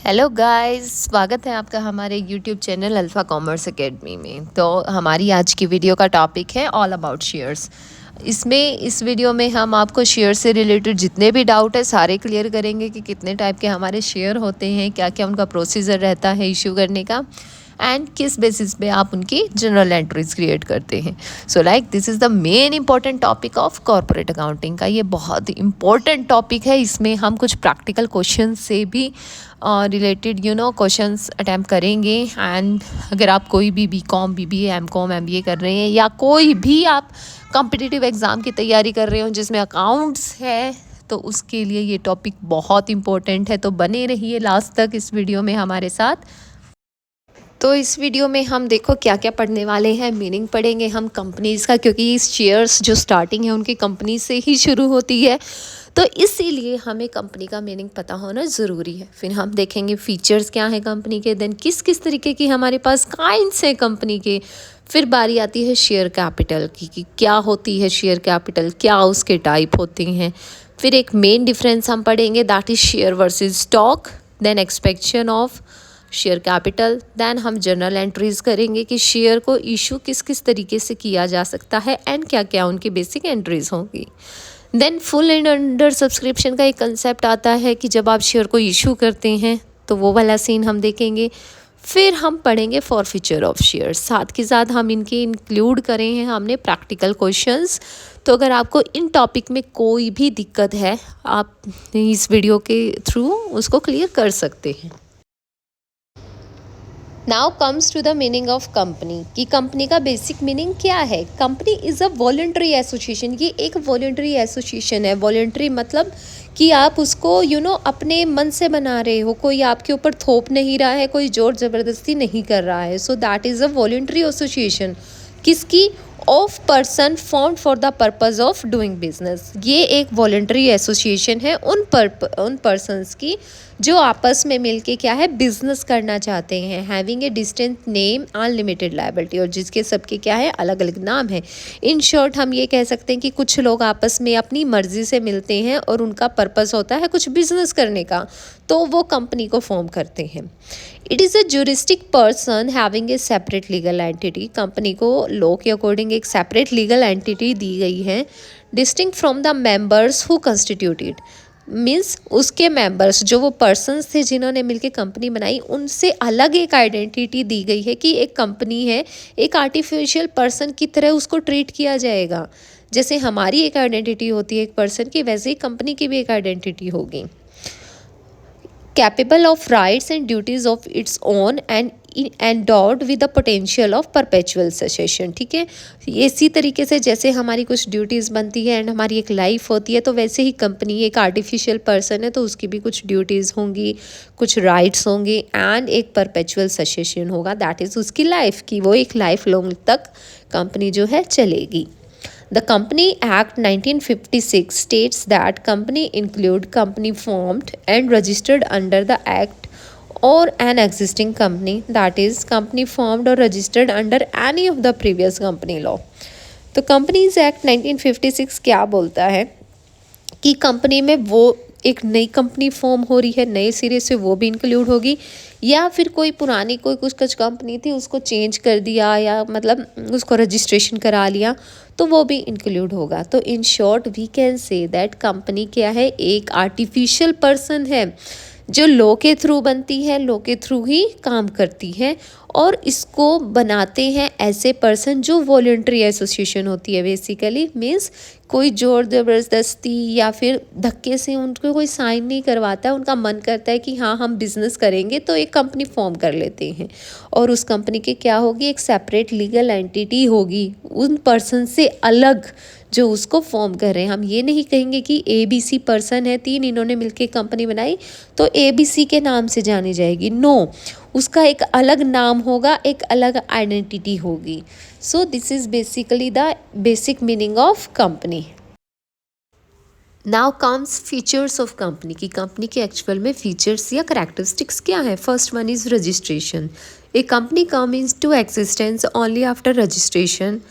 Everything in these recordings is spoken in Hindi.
हेलो गाइस, स्वागत है आपका हमारे YouTube channel alpha commerce academy में। तो हमारी आज की वीडियो का टॉपिक है ऑल अबाउट शेयर्स। इस वीडियो में हम आपको शेयर से रिलेटेड जितने भी डाउट है सारे क्लियर करेंगे कि कितने टाइप के हमारे शेयर होते हैं, क्या क्या उनका प्रोसीजर रहता है इशू करने का, एंड किस बेसिस पे आप उनकी जनरल एंट्रीज क्रिएट करते हैं। So like this is the main important topic of corporate accounting का। ये बहुत इंपॉर्टेंट टॉपिक है। इसमें हम कुछ प्रैक्टिकल क्वेश्चन से भी रिलेटेड क्वेश्चंस अटैम्प्ट करेंगे। एंड अगर आप कोई भी बीकॉम, बीबीए, एमकॉम, एमबीए कर रहे हैं या कोई भी आप कॉम्पिटिटिव एग्ज़ाम की तैयारी कर रहे हो जिसमें अकाउंट्स है, तो उसके लिए ये टॉपिक बहुत इंपॉर्टेंट है। तो बने रहिए लास्ट तक इस वीडियो में हमारे साथ। तो इस वीडियो में हम देखो क्या क्या पढ़ने वाले हैं। मीनिंग पढ़ेंगे हम कंपनीज़ का, क्योंकि इस शेयर्स जो स्टार्टिंग है उनकी कंपनी से ही शुरू होती है, तो इसीलिए हमें कंपनी का मीनिंग पता होना ज़रूरी है। फिर हम देखेंगे फीचर्स क्या हैं कंपनी के, देन किस किस तरीके की हमारे पास काइंड्स हैं कंपनी के। फिर बारी आती है शेयर कैपिटल की कि क्या होती है शेयर कैपिटल, क्या उसके टाइप होते हैं। फिर एक मेन डिफरेंस हम पढ़ेंगे, that is share versus stock. Then expectation of share capital. Then हम जर्नल एंट्रीज करेंगे कि शेयर को इशू किस किस तरीके से किया जा सकता है एंड क्या क्या उनकी बेसिक एंट्रीज होंगी। Then full and under subscription का एक कंसेप्ट आता है कि जब आप शेयर को इशू करते हैं तो वो वाला सीन हम देखेंगे। फिर हम पढ़ेंगे फॉरफीचर ऑफ शेयर, साथ के साथ हम इनके इंक्लूड करें हैं हमने प्रैक्टिकल क्वेश्चंस। तो अगर आपको इन टॉपिक में कोई भी दिक्कत है, आप इस वीडियो के थ्रू उसको क्लियर कर सकते हैं। Now comes to the meaning of company कि कंपनी का बेसिक मीनिंग क्या है। Company is a voluntary association. ये एक वॉलंटरी एसोसिएशन है। वॉलंटरी मतलब कि आप उसको अपने मन से बना रहे हो, कोई आपके ऊपर थोप नहीं रहा है, कोई जोर ज़बरदस्ती नहीं कर रहा है। So that is a voluntary association. किसकी? Of person formed for the purpose of doing business. ये एक वॉलंटरी एसोसिएशन है उन पर्सनस की जो आपस में मिलके क्या है, बिजनेस करना चाहते हैं। Having a distinct name, unlimited liability, और जिसके सबके क्या है, अलग अलग नाम है। इन शॉर्ट हम ये कह सकते हैं कि कुछ लोग आपस में अपनी मर्जी से मिलते हैं और उनका पर्पस होता है कुछ बिजनेस करने का, तो वो कंपनी को फॉर्म करते हैं। It is a juristic person having a separate legal entity. Company को लॉ के अकॉर्डिंग एक सेपरेट लीगल एंटिटी दी गई है, distinct from the members who constituted. Means उसके मेंबर्स, जो वो पर्सन्स थे जिन्होंने मिलकर कंपनी बनाई, उनसे अलग एक आइडेंटिटी दी गई है कि एक कंपनी है, एक आर्टिफिशियल पर्सन की तरह उसको ट्रीट किया जाएगा। जैसे हमारी एक आइडेंटिटी होती है एक पर्सन की, वैसे ही कंपनी की भी एक आइडेंटिटी होगी। Capable of rights and duties of its own and endowed with the potential of perpetual succession. ठीक है, इसी तरीके से जैसे हमारी कुछ ड्यूटीज़ बनती है एंड हमारी एक लाइफ होती है, तो वैसे ही कंपनी एक आर्टिफिशियल पर्सन है तो उसकी भी कुछ ड्यूटीज़ होंगी, कुछ राइट्स होंगे एंड एक परपेचुअल सक्सेशन होगा। दैट इज़ उसकी लाइफ की, वो एक लाइफ लॉन्ग तक कंपनी जो है चलेगी। The Company Act 1956 states that company include company formed and registered under the act or an existing company, that is company formed or registered under any of the previous company law। तो कंपनीज एक्ट 1956 क्या बोलता है कि कंपनी में वो एक नई कंपनी फॉर्म हो रही है, नए सिरे से, वो भी इंक्लूड होगी, या फिर कोई पुरानी कोई कुछ कंपनी थी उसको चेंज कर दिया या मतलब उसको रजिस्ट्रेशन करा लिया, तो वो भी इंक्लूड होगा। तो in short we can say that company क्या है, एक आर्टिफिशियल पर्सन है जो लॉ के थ्रू बनती है, लॉ के थ्रू ही काम करती है, और इसको बनाते हैं ऐसे पर्सन जो वॉलंटरी एसोसिएशन होती है। बेसिकली मीन्स कोई जोर ज़बरदस्ती या फिर धक्के से उनको कोई साइन नहीं करवाता है। उनका मन करता है कि हाँ हम बिज़नेस करेंगे, तो एक कंपनी फॉर्म कर लेते हैं और उस कंपनी के क्या होगी, एक सेपरेट लीगल एंटिटी होगी उन पर्सन से अलग जो उसको फॉर्म कर रहे हैं। हम ये नहीं कहेंगे कि ABC पर्सन है, 3 इन्होंने मिलके कंपनी बनाई तो ABC के नाम से जानी जाएगी। नो, उसका एक अलग नाम होगा, एक अलग आइडेंटिटी होगी। So this is basically the basic meaning of company. Now comes features of company की कंपनी के एक्चुअल में फीचर्स या करेक्टरिस्टिक्स क्या है। First one is registration. A company comes to existence only after registration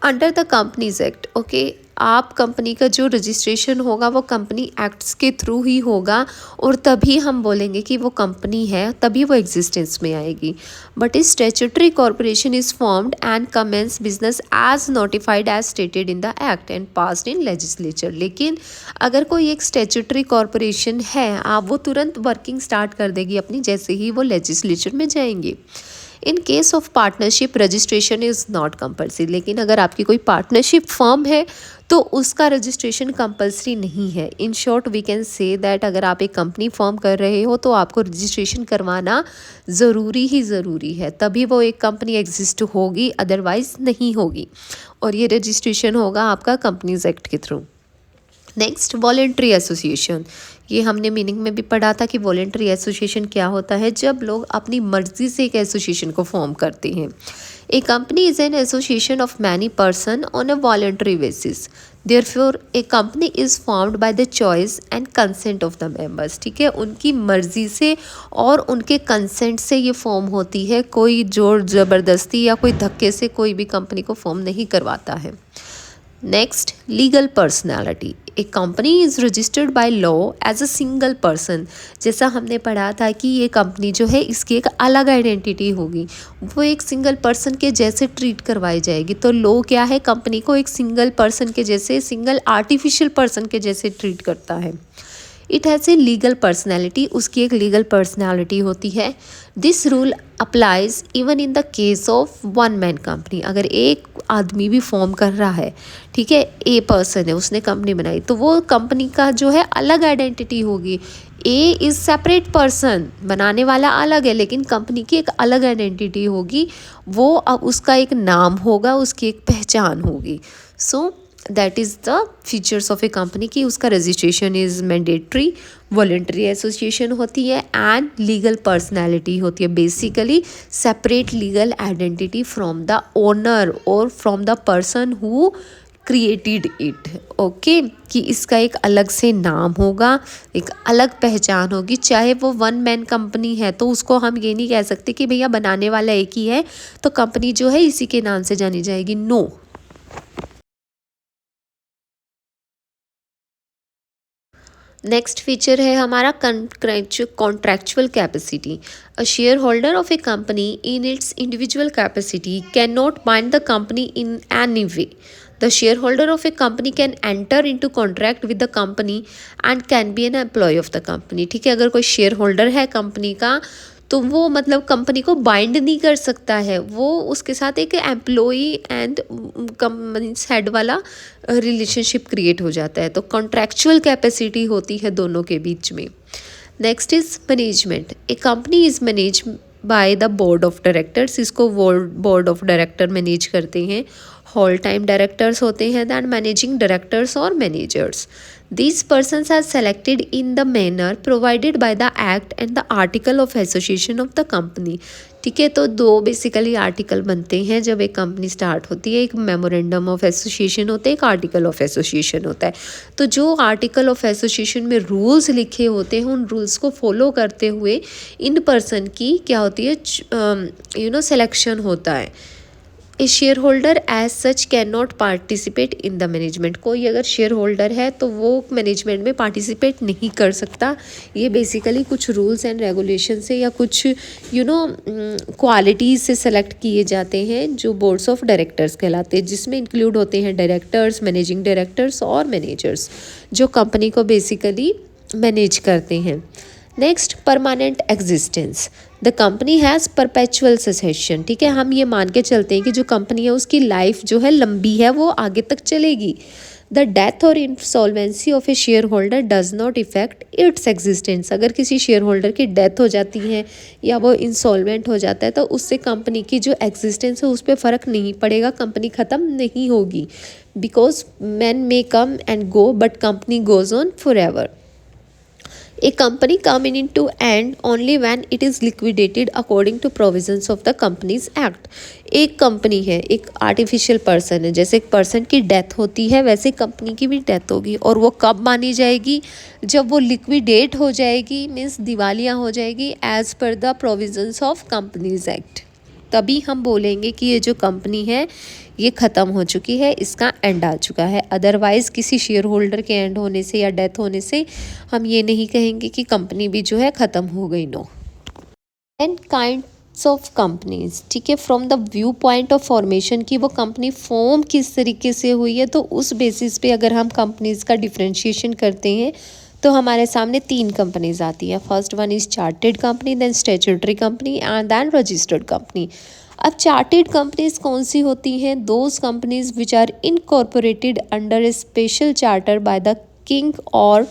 under the companies act. Okay, आप कंपनी का जो रजिस्ट्रेशन होगा वो कंपनी एक्ट्स के थ्रू ही होगा, और तभी हम बोलेंगे कि वो कंपनी है, तभी वो एग्जिस्टेंस में आएगी। But is statutory corporation is formed and commence business as notified as stated in the act and passed in legislature. लेकिन अगर कोई एक स्टैट्यूटरी कॉर्पोरेशन है, आप वो तुरंत वर्किंग स्टार्ट कर देगी अपनी जैसे ही वो लेजिस्लेचर में जाएंगे। इन case of partnership registration is not compulsory. लेकिन अगर आपकी कोई पार्टनरशिप फर्म है तो उसका रजिस्ट्रेशन कंपल्सरी नहीं है। In short we can say that अगर आप एक कंपनी फॉर्म कर रहे हो तो आपको रजिस्ट्रेशन करवाना ज़रूरी है, तभी वो एक कंपनी एग्जिस्ट होगी, अदरवाइज़ नहीं होगी। और ये रजिस्ट्रेशन होगा आपका कंपनीज एक्ट के थ्रू। Next, voluntary association. ये हमने मीनिंग में भी पढ़ा था कि वॉलेंट्री एसोसिएशन क्या होता है, जब लोग अपनी मर्जी से एक एसोसिएशन को फॉर्म करते हैं। A company is an association of many person on a voluntary basis. Therefore a company is formed by the choice and consent of the members. ठीक है, उनकी मर्जी से और उनके कंसेंट से ये फॉर्म होती है, कोई जोर ज़बरदस्ती या कोई धक्के से कोई भी कंपनी को फॉर्म नहीं करवाता है। Next, legal personality. A company is registered by law as a single person. जैसा हमने पढ़ा था कि ये कंपनी जो है इसकी एक अलग आइडेंटिटी होगी, वो एक सिंगल पर्सन के जैसे ट्रीट करवाई जाएगी। तो लॉ क्या है, कंपनी को एक सिंगल पर्सन के जैसे, सिंगल आर्टिफिशियल पर्सन के जैसे ट्रीट करता है। It has a legal personality, उसकी एक लीगल पर्सनैलिटी होती है। This rule applies even in the case of one man company. अगर एक आदमी भी फॉर्म कर रहा है, ठीक है, ए पर्सन है, उसने कंपनी बनाई, तो वो कंपनी का जो है अलग आइडेंटिटी होगी। ए इज़ सेपरेट पर्सन, बनाने वाला अलग है, लेकिन कंपनी की एक अलग आइडेंटिटी होगी। वो अब उसका एक नाम होगा, उसकी एक पहचान होगी। So that is the features of a company की उसका registration is mandatory, voluntary association होती है, एंड लीगल पर्सनैलिटी होती है। Basically separate legal identity from the owner और from the person who created it. Okay, कि इसका एक अलग से नाम होगा, एक अलग पहचान होगी। चाहे वो वन मैन कंपनी है तो उसको हम ये नहीं कह सकते कि भैया बनाने वाला एक ही है तो कंपनी जो है इसी के नाम से जानी जाएगी, नो। नेक्स्ट फीचर है हमारा contractual capacity. A share holder of a company in its individual capacity can not bind the company in any way. The shareholder of a company can enter into contract with the company and can be an employee of the company। ठीक है, अगर कोई शेयर होल्डर है कंपनी का तो वो मतलब कंपनी को बाइंड नहीं कर सकता है, वो उसके साथ एक एम्प्लॉई एंड कंपनी हेड वाला रिलेशनशिप क्रिएट हो जाता है। तो कॉन्ट्रैक्चुअल कैपेसिटी होती है दोनों के बीच में। Next is management. A company is manage by the board of directors. इसको बोर्ड ऑफ डायरेक्टर मैनेज करते हैं। होल टाइम डायरेक्टर्स होते हैं, दैन मैनेजिंग डायरेक्टर्स और managers. These persons are selected in the manner provided by the act and the article of association of the company। ठीक है, तो दो बेसिकली आर्टिकल बनते हैं जब एक कंपनी स्टार्ट होती है, एक मेमोरेंडम ऑफ एसोसिएशन होता है, एक आर्टिकल ऑफ एसोसिएशन होता है। तो जो आर्टिकल ऑफ एसोसिएशन में रूल्स लिखे होते हैं उन रूल्स को फॉलो करते हुए इन पर्सन की क्या होती है, सिलेक्शन होता है। A shareholder as such cannot participate in the management. कोई अगर शेयर होल्डर है तो वो मैनेजमेंट में पार्टिसिपेट नहीं कर सकता। ये बेसिकली कुछ रूल्स एंड रेगुलेशन से या कुछ क्वालिटीज़ से सेलेक्ट किए जाते हैं जो बोर्ड्स ऑफ डायरेक्टर्स कहलाते हैं, जिसमें इंक्लूड होते हैं डायरेक्टर्स, मैनेजिंग डायरेक्टर्स और मैनेजर्स जो कंपनी को बेसिकली मैनेज करते हैं। Next, permanent existence. The company has perpetual succession. ठीक है, हम ये मान के चलते हैं कि जो कंपनी है उसकी लाइफ जो है लंबी है, वो आगे तक चलेगी। द डेथ और insolvency of A share holder does not effect its existence. अगर किसी शेयर होल्डर की डेथ हो जाती है या वो इंसॉल्वेंट हो जाता है तो उससे कंपनी की जो एग्जिस्टेंस है उस पर फ़र्क नहीं पड़ेगा, कंपनी ख़त्म नहीं होगी। Because man may come and go but company goes on for ever. A company coming into end only when it is liquidated according to provisions of the Companies Act। एक कंपनी है, एक आर्टिफिशियल पर्सन है, जैसे एक पर्सन की डेथ होती है वैसे कंपनी की भी डेथ होगी, और वो कब मानी जाएगी, जब वो लिक्विडेट हो जाएगी, मीन्स दिवालिया हो जाएगी as per the provisions of companies act. तभी हम बोलेंगे कि ये जो कंपनी है ये ख़त्म हो चुकी है, इसका एंड आ चुका है। अदरवाइज़ किसी शेयर होल्डर के एंड होने से या डेथ होने से हम ये नहीं कहेंगे कि कंपनी भी जो है ख़त्म हो गई, no. And kinds of companies, ठीक है, from the view point of formation की वो कंपनी फॉर्म किस तरीके से हुई है, तो उस बेसिस पे अगर हम कंपनीज का डिफ्रेंशिएशन करते हैं तो हमारे सामने 3 कंपनीज आती हैं। First one is chartered company, then statutory company and then registered company. अब चार्टेड कंपनीज कौन सी होती हैं? Those companies which are incorporated under a special charter by the king और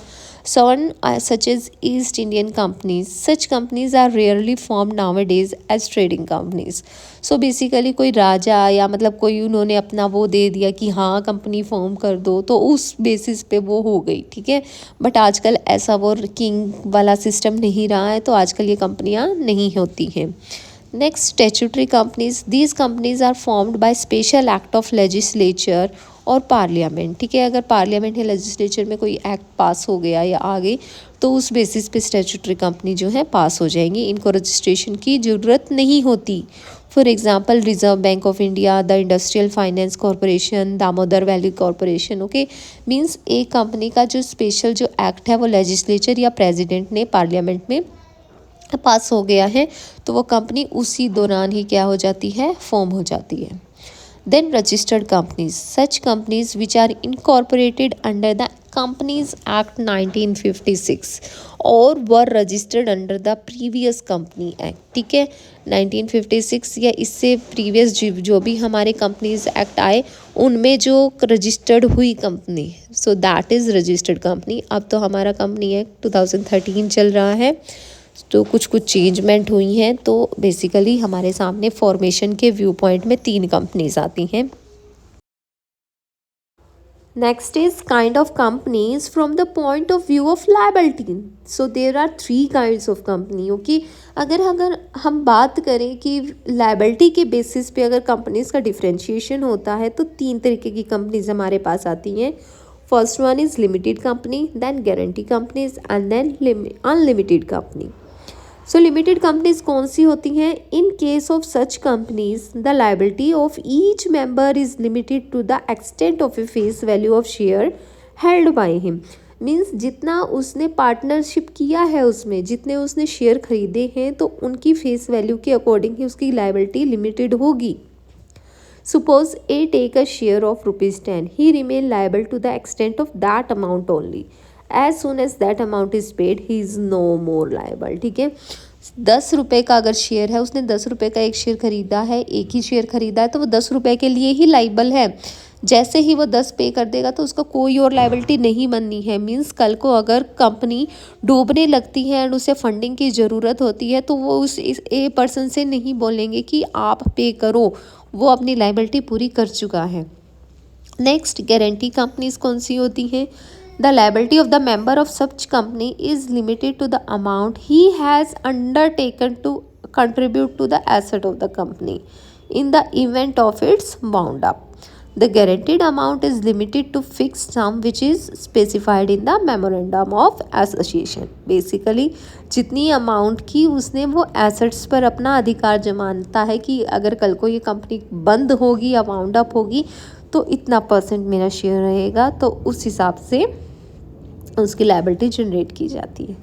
Some such as East Indian companies. Such companies are rarely formed nowadays as trading companies. So basically कोई राजा या मतलब कोई उन्होंने अपना वो दे दिया कि हाँ कंपनी फॉर्म कर दो, तो उस बेसिस पे वो हो गई, ठीक है। बट आजकल ऐसा वो किंग वाला सिस्टम नहीं रहा है, तो आजकल ये कंपनियाँ नहीं होती हैं। Next, statutory companies. These companies are formed by special act of legislature और पार्लियामेंट, ठीक है। अगर पार्लियामेंट या लेजिस्लेचर में कोई एक्ट पास हो गया या आ गई तो उस बेसिस पे स्टैट्यूटरी कंपनी जो है पास हो जाएंगी, इनको रजिस्ट्रेशन की ज़रूरत नहीं होती। For example reserve bank of India, the industrial finance corporation, Damodar valley corporation, okay. Means एक कंपनी का जो स्पेशल जो एक्ट है वो लेजिस्लेचर या प्रेसिडेंट ने पार्लियामेंट में पास हो गया है, तो वो कंपनी उसी दौरान ही क्या हो जाती है, फॉर्म हो जाती है। Then registered companies, such companies which are incorporated under the companies act 1956 और were registered under the previous company act, ठीक है। 1956 या इससे प्रीवियस जो भी हमारे कंपनीज एक्ट आए उनमें जो रजिस्टर्ड हुई company, so that is registered company. अब तो हमारा कंपनी एक्ट 2013 चल रहा है, तो कुछ चेंजमेंट हुई हैं, तो बेसिकली हमारे सामने फॉर्मेशन के व्यू पॉइंट में 3 कंपनीज आती हैं। Next is kind of companies from the point of view of liability. So there are 3 kinds of company, okay. अगर हम बात करें कि लायबिलिटी के बेसिस पे अगर कंपनीज का डिफ्रेंशिएशन होता है तो 3 तरीके की कंपनीज हमारे पास आती हैं। First one is limited company, then guarantee companies and then unlimited company. So limited companies कौन सी होती हैं? In case of such companies the liability of each member is limited to the extent of a face value of share held by him. Means जितना उसने पार्टनरशिप किया है, उसमें जितने उसने शेयर खरीदे हैं, तो उनकी फेस वैल्यू के अकॉर्डिंग ही उसकी लायबिलिटी लिमिटेड होगी। Suppose A take a share of ₹10, he remain liable to the extent of that amount only. As soon as that amount is paid, he is no more liable, ठीक है। 10 रुपये का अगर शेयर है, उसने 10 रुपये का एक शेयर खरीदा है, एक ही शेयर खरीदा है, तो वो 10 रुपये के लिए ही लाइबल है। जैसे ही वो 10 पे कर देगा तो उसका कोई और लाइबिलिटी नहीं बननी है। मीन्स कल को अगर कंपनी डूबने लगती है एंड उसे फंडिंग की ज़रूरत होती है, तो वो उस ए पर्सन से नहीं बोलेंगे कि आप पे करो, वो अपनी लाइबिलिटी पूरी कर चुका है। नेक्स्ट, गारंटी कंपनीज कौन सी होती हैं? The liability of the member of such company is limited to the amount he has undertaken to contribute to the asset of the company in the event of its wound up. The guaranteed amount is limited to fixed sum which is specified in the memorandum of association. Basically जितनी अमाउंट की उसने वो एसेट्स पर अपना अधिकार जमानता है कि अगर कल को ये कंपनी बंद होगी या वाउंड अप होगी तो इतना % मेरा शेयर रहेगा, तो उस हिसाब से उसकी लायबिलिटी जनरेट की जाती है।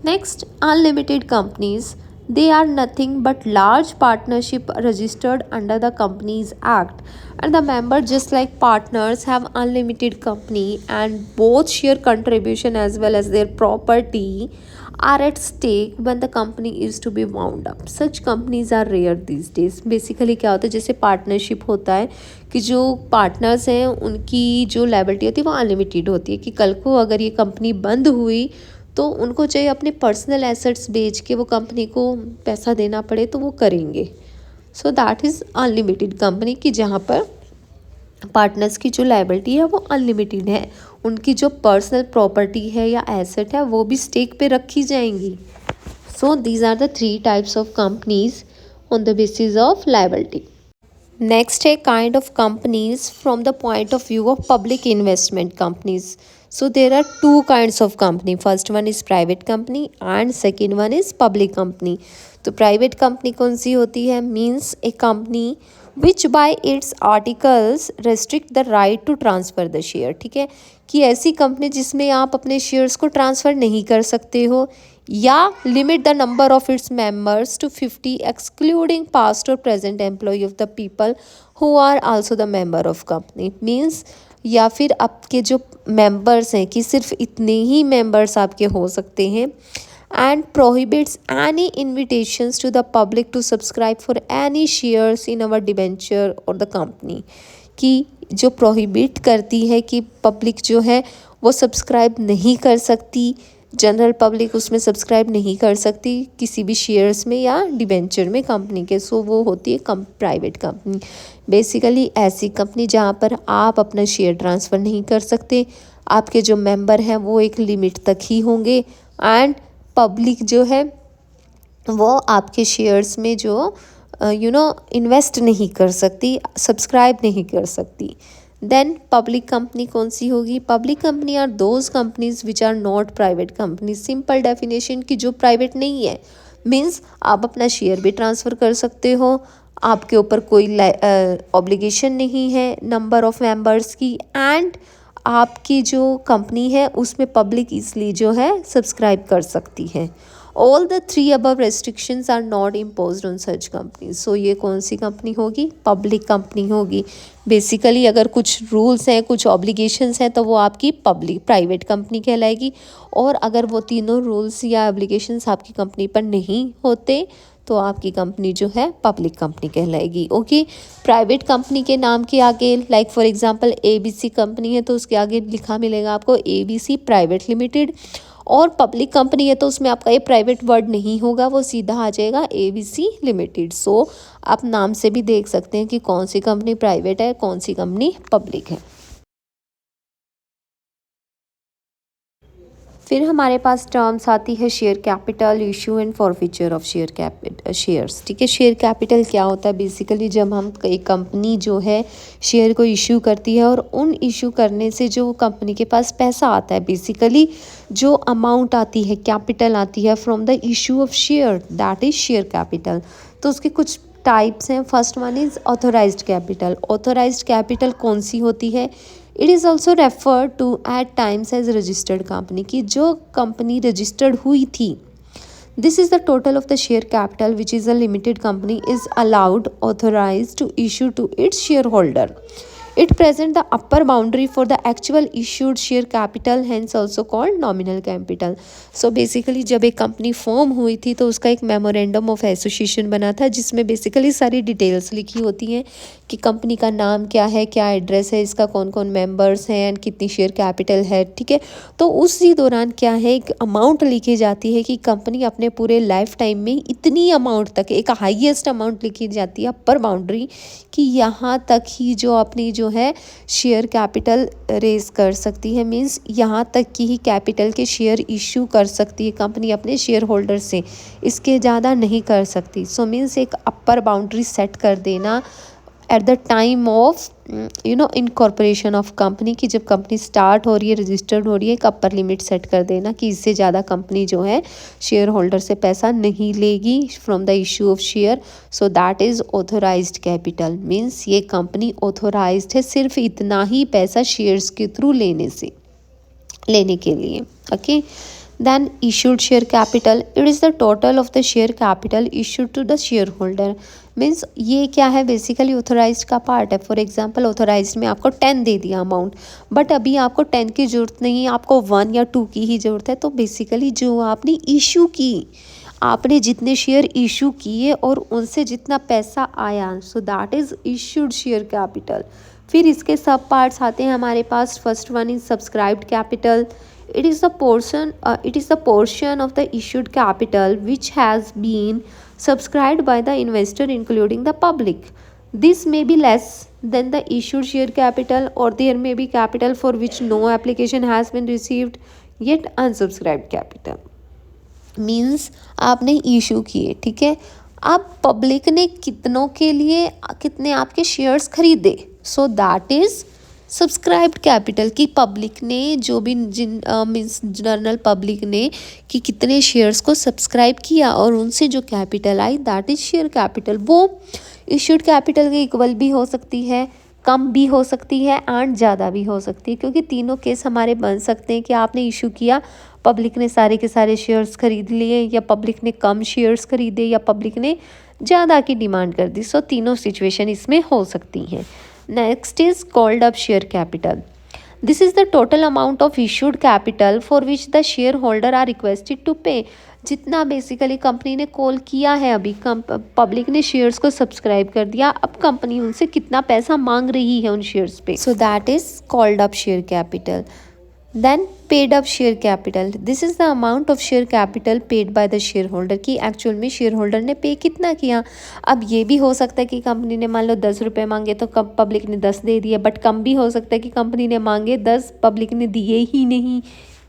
Next, unlimited companies, they are nothing but large partnership registered under the Companies Act, and the members just like partners have unlimited company and both share contribution as well as their property are at stake when the company is to be wound up. Such companies are rare these days. Basically क्या होता है, जैसे पार्टनरशिप होता है कि जो पार्टनर्स हैं उनकी जो लायबिलिटी होती है वो अनलिमिटेड होती है कि कल को अगर ये कंपनी बंद हुई तो उनको चाहिए अपने पर्सनल एसेट्स बेच के वो कंपनी को पैसा देना पड़े तो वो करेंगे। सो दैट इज़ अनलिमिटेड कंपनी की जहाँ पर पार्टनर्स की जो लायबिलिटी है वो अनलिमिटेड है, उनकी जो पर्सनल प्रॉपर्टी है या एसेट है वो भी स्टेक पे रखी जाएंगी। So these are the 3 types of companies on the basis of liability. Next है kind of companies from the point of view of public investment companies. So there are 2 kinds of company. First one is private company and second one is public company. तो प्राइवेट कंपनी कौन सी होती है? Means a company which by its articles restrict the right to transfer the share, ठीक है, कि ऐसी कंपनी जिसमें आप अपने शेयर्स को ट्रांसफ़र नहीं कर सकते हो, या limit the number of its members to 50 excluding past और present employ of the people who are also the member of company. Means या फिर आपके जो मेंबर्स हैं कि सिर्फ इतने ही मेंबर्स आपके हो सकते हैं। And prohibits any invitations to the public to subscribe for any shares in our debenture और द कंपनी, कि जो प्रोहिबिट करती है कि पब्लिक जो है वो सब्सक्राइब नहीं कर सकती, जनरल पब्लिक उसमें सब्सक्राइब नहीं कर सकती किसी भी शेयर्स में या डिबेंचर में कंपनी के। सो वो होती है प्राइवेट कंपनी, बेसिकली ऐसी कंपनी जहाँ पर आप अपना शेयर ट्रांसफ़र नहीं कर सकते, आपके जो मेंबर हैं वो एक लिमिट तक ही होंगे, एंड पब्लिक जो है वो आपके शेयर्स में जो इन्वेस्ट नहीं कर सकती, सब्सक्राइब नहीं कर सकती। देन पब्लिक कंपनी कौन सी होगी? Public company are those companies which are not private company. Simple definition की जो प्राइवेट नहीं है, मीन्स आप अपना शेयर भी ट्रांसफ़र कर सकते हो, आपके ऊपर कोई ऑब्लिगेशन नहीं है नंबर ऑफ मेंबर्स की, एंड आपकी जो कंपनी है उसमें पब्लिक इसलिए जो है सब्सक्राइब कर सकती है। All the three above restrictions are not imposed on such company. So ये कौन सी कंपनी होगी? पब्लिक कंपनी होगी। बेसिकली अगर कुछ रूल्स हैं, कुछ ऑब्लिगेशंस हैं, तो वो आपकी पब्लिक प्राइवेट कंपनी कहलाएगी। और अगर वो तीनों रूल्स या ऑब्लिगेशंस आपकी कंपनी पर नहीं होते तो आपकी कंपनी जो है पब्लिक कंपनी कहलाएगी। ओके, प्राइवेट कंपनी के नाम के आगे like for example ABC company है तो उसके आगे लिखा मिलेगा आपको ABC प्राइवेट लिमिटेड। और पब्लिक कंपनी है तो उसमें आपका ये प्राइवेट वर्ड नहीं होगा, वो सीधा आ जाएगा ABC लिमिटेड। सो आप नाम से भी देख सकते हैं कि कौन सी कंपनी प्राइवेट है, कौन सी कंपनी पब्लिक है। फिर हमारे पास टर्म्स आती है share capital, issue and forfeiture of shares. ठीक है, शेयर कैपिटल क्या होता है? बेसिकली जब हम एक कंपनी जो है शेयर को इशू करती है और उन इशू करने से जो कंपनी के पास पैसा आता है, बेसिकली जो अमाउंट आती है, कैपिटल आती है from the issue of share, that is share capital. तो उसके कुछ टाइप्स हैं। First one is authorised capital. Authorised capital कौन सी होती है? It is also refer to at times as registered company, की जो कंपनी रजिस्टर्ड हुई थी। This is the total of the share capital which is a limited company is allowed authorise to issue to its share holder. It present the upper boundary for the actual issued share capital, hence also called nominal capital. So basically जब एक कंपनी फॉर्म हुई थी तो उसका एक मेमोरेंडम ऑफ एसोसिएशन बना था जिसमें बेसिकली सारी डिटेल्स लिखी होती हैं कि कंपनी का नाम क्या है, क्या एड्रेस है, इसका कौन कौन मेंबर्स हैं एंड कितनी शेयर कैपिटल है। ठीक है, तो उसी दौरान क्या है, एक अमाउंट लिखी जाती है कि कंपनी अपने पूरे लाइफ टाइम में इतनी अमाउंट तक, एक हाईएस्ट अमाउंट लिखी जाती है अपर बाउंड्री, कि यहाँ तक ही जो अपनी जो है शेयर कैपिटल रेज कर सकती है। मींस यहाँ तक की ही कैपिटल के शेयर इशू कर सकती है कंपनी अपने शेयर होल्डर से, इसके ज़्यादा नहीं कर सकती। सो मींस एक अपर बाउंड्री सेट कर देना at the time of incorporation of company, की जब कंपनी स्टार्ट हो रही है, रजिस्टर्ड हो रही है, एक अपर लिमिट सेट कर देना कि इससे ज़्यादा कंपनी जो है शेयर होल्डर से पैसा नहीं लेगी from the issue of share. So that is authorised capital. Means ये कंपनी ऑथोराइज्ड है सिर्फ इतना ही पैसा शेयर्स के थ्रू लेने के लिए। Okay, then issued share capital, it is the total of the share capital issued to the shareholder। Means ये क्या है, बेसिकली ऑथोराइज्ड का पार्ट है। फॉर एग्जांपल ऑथोराइज्ड में आपको 10 दे दिया अमाउंट, बट अभी आपको 10 की ज़रूरत नहीं है, आपको 1 या 2 की ही ज़रूरत है। तो बेसिकली जो आपने इशू की, आपने जितने शेयर इशू किए और उनसे जितना पैसा आया, so that is issued share capital. फिर इसके सब पार्ट्स आते हैं हमारे पास। First one is subscribed capital. It is the portion of the issued capital which has been subscribed by the investor including the public. This may be less than the issued share capital, or there may be capital for which no application has been received yet unsubscribed capital. Means आपने इशू किए, ठीक है, अब पब्लिक ने कितनों के लिए कितने आपके शेयर्स खरीदे, सो दैट इज़ सब्सक्राइब्ड कैपिटल की पब्लिक ने जो भी जिन मीन्स जनरल पब्लिक ने कि कितने शेयर्स को सब्सक्राइब किया और उनसे जो capital I that is share capital. वो इश्यूड कैपिटल के इक्वल भी हो सकती है, कम भी हो सकती है एंड ज़्यादा भी हो सकती है, क्योंकि तीनों केस हमारे बन सकते हैं कि आपने इशू किया, पब्लिक ने सारे के सारे शेयर्स खरीद लिए, या पब्लिक ने कम शेयर्स खरीदे, या पब्लिक ने ज़्यादा की डिमांड कर दी। सो तीनों सिचुएशन इसमें हो सकती हैं। Next is called up share capital. This is the total amount of issued capital for which the share holder are requested to pay. जितना बेसिकली कंपनी ने कॉल किया है, अभी पब्लिक ने शेयर्स को सब्सक्राइब कर दिया, अब कंपनी उनसे कितना पैसा मांग रही है उन शेयर्स पे, so that is called up share capital. Then paid up share capital, this is the amount of share capital paid by the share holder, की एक्चुअल में शेयर होल्डर ने पे कितना किया। अब ये भी हो सकता है कि कंपनी ने मान लो 10 रुपये मांगे तो कब पब्लिक ने 10 दे दिए, बट कम भी हो सकता है कि कंपनी ने मांगे 10, पब्लिक ने दिए ही नहीं।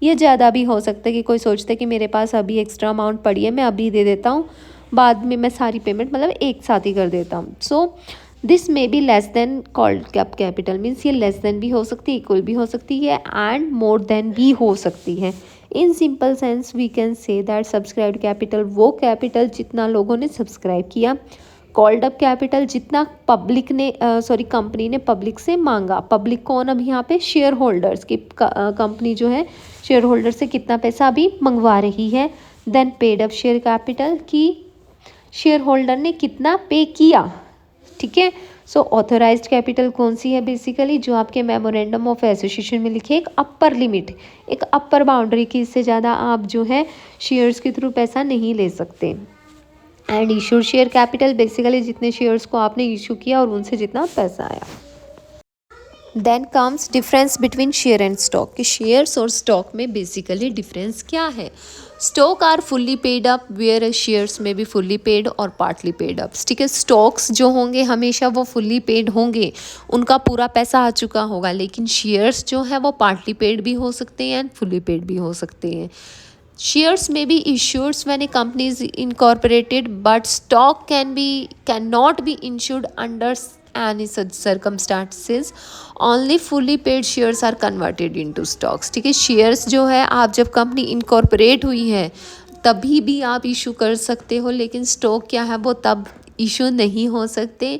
ये ज़्यादा भी हो सकता है कि कोई सोचता है कि मेरे पास अभी एक्स्ट्रा अमाउंट पड़ी है, मैं अभी दे देता हूँ, बाद में मैं सारी पेमेंट मतलब एक साथ ही कर देता हूँ। So this may be less then called cap capital, means ये लेस देन भी हो सकती है, इक्वल भी हो सकती है एंड मोर देन भी हो सकती है। In simple sense we can say that subscribed capital वो कैपिटल जितना लोगों ने सब्सक्राइब किया, कॉल्ड अप कैपिटल जितना पब्लिक ने कंपनी ने पब्लिक से मांगा। पब्लिक कौन, अब यहाँ पे शेयर होल्डर्स की कंपनी जो है शेयर होल्डर से कितना पैसा अभी मंगवा रही है। Then paid up share capital की शेयर होल्डर ने कितना पे किया, ठीक है। सो ऑथराइज्ड कैपिटल कौन सी है, बेसिकली जो आपके मेमोरेंडम ऑफ एसोसिएशन में लिखे एक अपर लिमिट, एक अपर बाउंड्री की, इससे ज़्यादा आप जो है शेयर्स के थ्रू पैसा नहीं ले सकते। And issued share capital basically जितने शेयर्स को आपने इशू किया और उनसे जितना पैसा आया। Then comes difference between share and stock, कि शेयर्स और स्टॉक में बेसिकली डिफरेंस क्या है। Stock are fully paid up where shares में भी फुल्ली पेड और पार्टली पेड अप, ठीक है। स्टॉक्स जो होंगे हमेशा वो फुल्ली पेड होंगे, उनका पूरा पैसा आ चुका होगा, लेकिन शेयर्स जो है वो पार्टली पेड भी हो सकते हैं एंड फुल्ली पेड भी हो सकते हैं। Shares may be issued when a company is incorporated, but stock cannot be issued under any such circumstances. Only fully paid shares are converted into stocks. ठीक है, शेयर्स जो है आप जब कंपनी इनकॉर्पोरेट हुई है तभी भी आप इशू कर सकते हो, लेकिन स्टॉक क्या है वो तब इशू नहीं हो सकते।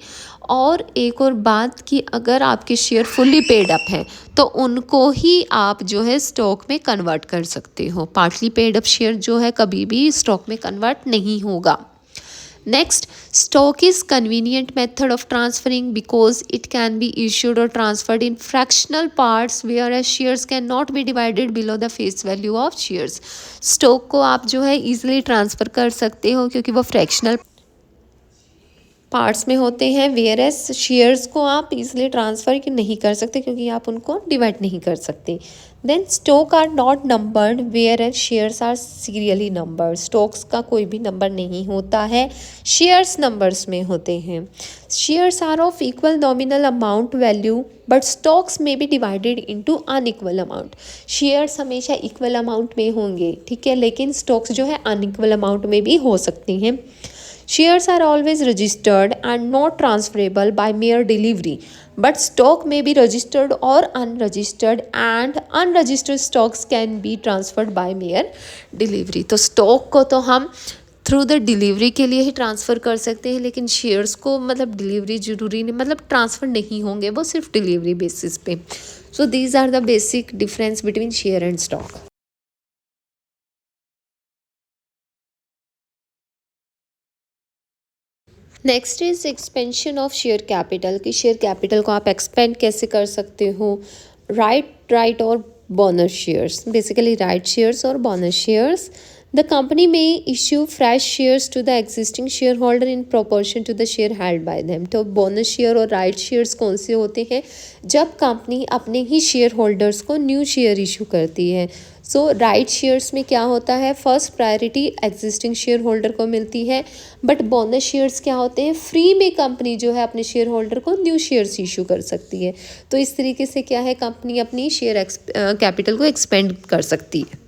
और एक और बात कि अगर आपके शेयर फुल्ली पेड अप हैं तो उनको ही आप जो है स्टॉक में कन्वर्ट कर सकते हो। पार्टली पेड अप शेयर जो है कभी भी स्टॉक में कन्वर्ट नहीं होगा। Next, stock is convenient method of transferring because it can be issued और transferred in fractional parts whereas shares cannot be divided below the face value of shares. Stock को आप जो है ईजिली ट्रांसफ़र कर सकते हो क्योंकि वो फ्रैक्शनल पार्ट्स में होते हैं, वेयर एज शेयर्स को आप इजीली ट्रांसफ़र नहीं कर सकते क्योंकि आप उनको डिवाइड नहीं कर सकते। Then stock are not numbered whereas shares are serially numbered, stocks का कोई भी नंबर नहीं होता है, शेयर्स नंबर्स में होते हैं। Shares are of equal nominal amount value but stocks में be divided into unequal amount. Shares हमेशा इक्वल अमाउंट में होंगे, ठीक है, लेकिन स्टॉक्स जो है अनइक्वल अमाउंट में भी हो सकती हैं। Shares are always registered and not transferable by mere delivery, but stock may be registered or unregistered, and unregistered stocks can be transferred by mere delivery. तो स्टॉक को तो हम थ्रू द डिलीवरी के लिए ही ट्रांसफ़र कर सकते हैं, लेकिन शेयर्स को मतलब डिलीवरी ज़रूरी नहीं, मतलब ट्रांसफ़र नहीं होंगे, वो सिर्फ डिलीवरी बेसिस पे। So these are the basic difference between share and stock. Next is expansion of share capital, कि शेयर कैपिटल को आप एक्सपेंड कैसे कर सकते हो। राइट और bonus shares, basically right shares और bonus shares. The company may issue fresh shares to the existing share holder in proportion to the share held by them. तो बोनस शेयर और राइट शेयर्स कौन से होते हैं, जब कंपनी अपने ही शेयर होल्डर्स को न्यू शेयर इशू करती है। सो राइट शेयर्स में क्या होता है, first priority existing share holder को मिलती है, बट बोनस शेयर्स क्या होते हैं, फ्री में कंपनी जो है अपने शेयर होल्डर को न्यू शेयर्स इशू कर सकती है। तो इस तरीके से क्या है, कंपनी अपनी शेयर कैपिटल को एक्सपेंड कर सकती है।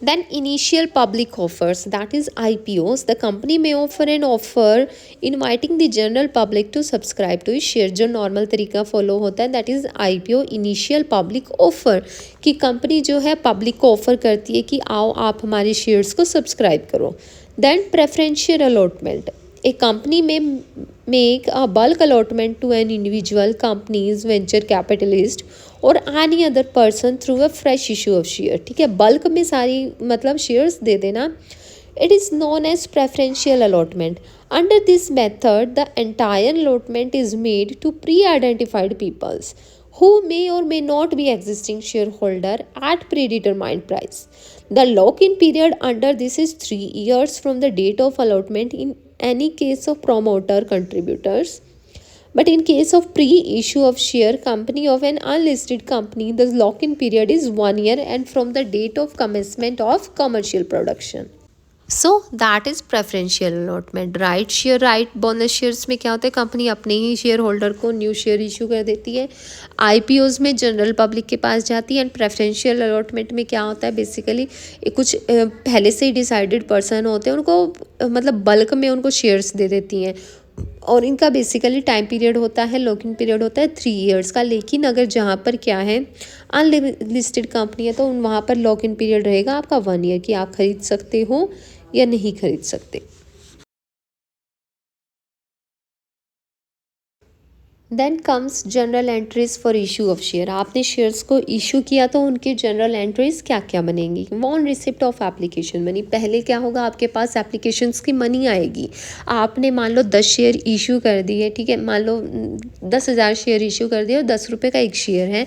Then initial public offers, that is IPOs. The company may offer an offer inviting the general public to subscribe to its share. जो नॉर्मल तरीका फॉलो होता है that is IPO, initial public offer, कि कंपनी जो है पब्लिक को ऑफर करती है कि आओ आप हमारे शेयर्स को सब्सक्राइब करो. Then preferential allotment, a company may make a bulk allotment to an individual, companies, venture capitalist और any other person through a fresh issue of share. ठीक है, बल्क में सारी मतलब शेयर्स दे देना. It is known as preferential allotment. Under this method, the entire allotment is made to pre-identified peoples who may or may not be existing shareholder at predetermined price. The lock-in period under this is 3 years from the date of allotment in any case of promoter contributors. But in case of pre-issue of share company of an unlisted company, the lock-in period is 1 year and from the date of commencement of commercial production. So that is preferential allotment. Right share, right bonus shares में क्या होता है, कंपनी अपने ही शेयर होल्डर को न्यू शेयर इशू कर देती है. IPOs में जनरल पब्लिक के पास जाती है. एंड प्रेफरेंशियल अलॉटमेंट में क्या होता है, बेसिकली कुछ पहले से ही डिसाइडेड पर्सन होते हैं, उनको मतलब बल्क में उनको शेयर्स दे देती हैं. और इनका बेसिकली टाइम पीरियड होता है, लॉकिंग पीरियड होता है 3 इयर्स का. लेकिन अगर जहाँ पर क्या है अनलिस्टेड कंपनी है तो वहाँ पर लॉक इन पीरियड रहेगा आपका 1 ईयर, कि आप खरीद सकते हो या नहीं खरीद सकते. Then comes journal entries for issue of share. आपने शेयर्स को इशू किया तो उनकी जनरल एंट्रीज क्या क्या बनेंगी. On receipt of application money, पहले क्या होगा, आपके पास एप्लीकेशंस की मनी आएगी. आपने मान लो 10 शेयर इशू कर दिए, ठीक है, मान लो 10,000 शेयर इशू कर दिए और 10 रुपये का एक शेयर है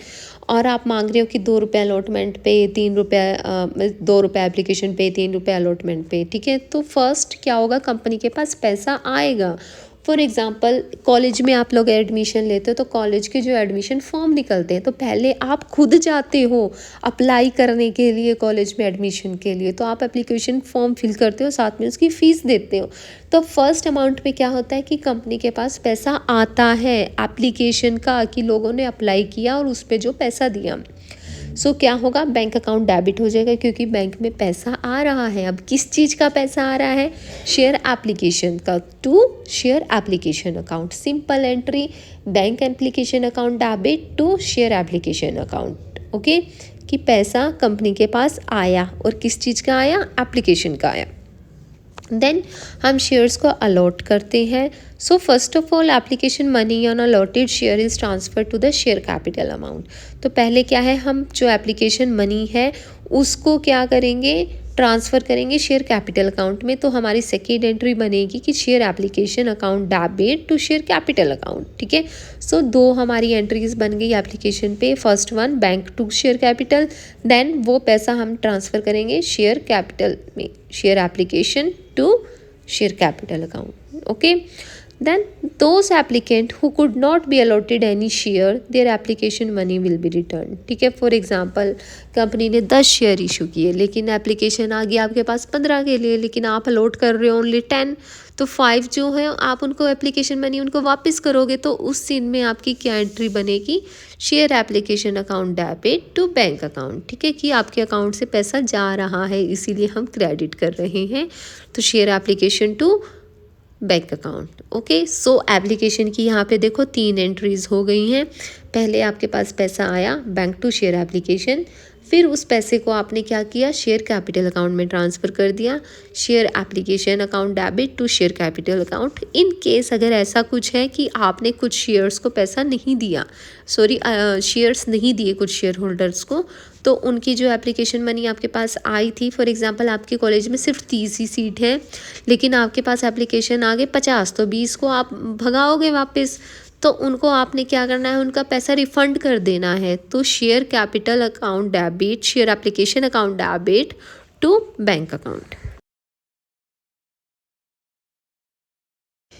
और आप मांग रहे हो कि 2 रुपये अलॉटमेंट पे, 3 रुपये 2 रुपये एप्लीकेशन पे, 3 रुपये अलॉटमेंट पे. ठीक है, तो फर्स्ट क्या होगा, कंपनी के पास पैसा आएगा. फॉर एग्ज़ाम्पल कॉलेज में आप लोग एडमिशन लेते हो तो कॉलेज के जो एडमिशन फॉर्म निकलते हैं तो पहले आप खुद जाते हो अप्लाई करने के लिए कॉलेज में एडमिशन के लिए, तो आप एप्लीकेशन फॉर्म फिल करते हो, साथ में उसकी फ़ीस देते हो. तो फर्स्ट अमाउंट में क्या होता है कि कंपनी के पास पैसा आता है एप्लीकेशन का, कि लोगों ने अप्लाई किया और उस पर जो पैसा दिया. सो क्या होगा, बैंक अकाउंट डेबिट हो जाएगा क्योंकि बैंक में पैसा आ रहा है. अब किस चीज़ का पैसा आ रहा है, शेयर एप्लीकेशन का, to share application account. Simple entry, bank application account debit to share application account. Okay, कि पैसा कंपनी के पास आया और किस चीज़ का आया, एप्लीकेशन का आया. देन हम शेयर्स को अलॉट करते हैं. So first of all application money on allotted share is transfer to the share capital amount. तो पहले क्या है, हम जो एप्लीकेशन मनी है उसको क्या करेंगे, ट्रांसफ़र करेंगे शेयर कैपिटल अकाउंट में. तो हमारी सेकेंड एंट्री बनेगी कि share application account debit to share capital account. ठीक है, सो 2 हमारी एंट्रीज बन गई एप्लीकेशन पे. First one bank to share capital, then वो पैसा हम ट्रांसफ़र करेंगे शेयर कैपिटल में, share application to share capital account. Okay, then those applicant who could not be allotted any share, their application money will be returned. ठीक है, फॉर एग्जांपल कंपनी ने 10 शेयर इशू किए लेकिन एप्लीकेशन आ गई आपके पास 15 के लिए, लेकिन आप अलॉट कर रहे हो ओनली 10, तो 5 जो है आप उनको एप्लीकेशन मनी उनको वापस करोगे. तो उस सीन में आपकी क्या एंट्री बनेगी, share application account debit to bank account. ठीक है, कि आपके अकाउंट से पैसा जा रहा है इसीलिए हम क्रेडिट कर रहे हैं. तो share application to bank account. Okay, so application की यहाँ पे देखो 3 एंट्रीज हो गई हैं. पहले आपके पास पैसा आया बैंक टू शेयर एप्लीकेशन, फिर उस पैसे को आपने क्या किया, शेयर कैपिटल अकाउंट में ट्रांसफ़र कर दिया, share application account debit to share capital account. In case अगर ऐसा कुछ है कि आपने कुछ शेयर्स को पैसा नहीं दिया, सॉरी शेयर्स नहीं दिए कुछ शेयर होल्डर्स को, तो उनकी जो एप्लीकेशन मनी आपके पास आई थी, फॉर एग्जांपल आपके कॉलेज में सिर्फ 30 ही सीट है लेकिन आपके पास एप्लीकेशन आ गए 50, तो 20 को आप भगाओगे वापस, तो उनको आपने क्या करना है, उनका पैसा रिफंड कर देना है. तो share capital account debit, share application account debit to bank account.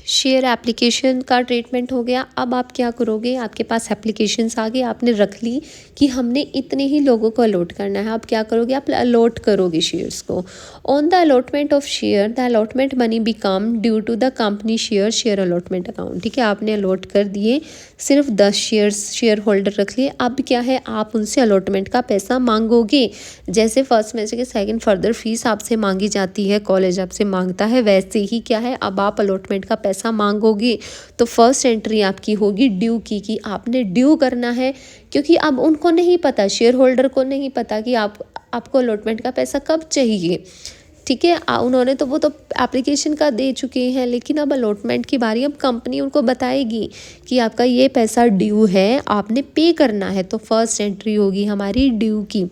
Share application का ट्रीटमेंट हो गया। अब आप क्या करोगे, आपके पास एप्लीकेशंस आ गए, आपने रख ली कि हमने इतने ही लोगों को अलॉट करना है। अब क्या करोगे, आप अलॉट करोगे शेयर्स को। On the allotment of share the allotment money become due to the company share allotment account. ठीक है, आपने अलॉट कर दिए, सिर्फ 10 शेयर होल्डर रख लिए। अब क्या है, आप उनसे अलॉटमेंट का पैसा मांगोगे। जैसे फर्स्ट में से सेकंड फर्दर फीस आपसे मांगी जाती है, कॉलेज आपसे मांगता है, वैसे ही क्या है, अब आप अलॉटमेंट का पैसा मांगोगे। तो फर्स्ट एंट्री आपकी होगी ड्यू की, कि आपने ड्यू करना है, क्योंकि अब उनको नहीं पता, शेयर होल्डर को नहीं पता कि आपको अलॉटमेंट का पैसा कब चाहिए। ठीक है, उन्होंने तो वो तो एप्लीकेशन का दे चुके हैं, लेकिन अब अलॉटमेंट की बारी, अब कंपनी उनको बताएगी कि आपका ये पैसा ड्यू है, आपने पे करना है। तो फर्स्ट एंट्री होगी हमारी ड्यू की।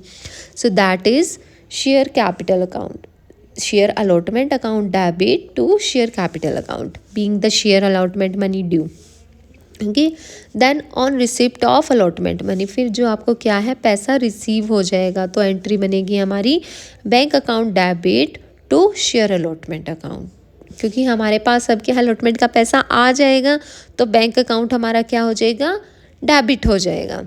So that is share capital account, share allotment account debit to share capital account being the share allotment money due. Okay, then on receipt of allotment money, फिर जो आपको क्या है, पैसा रिसीव हो जाएगा, तो एंट्री बनेगी हमारी bank account debit to share allotment account. क्योंकि हमारे पास अब क्या अलॉटमेंट का पैसा आ जाएगा, तो बैंक अकाउंट हमारा क्या हो जाएगा, डेबिट हो जाएगा।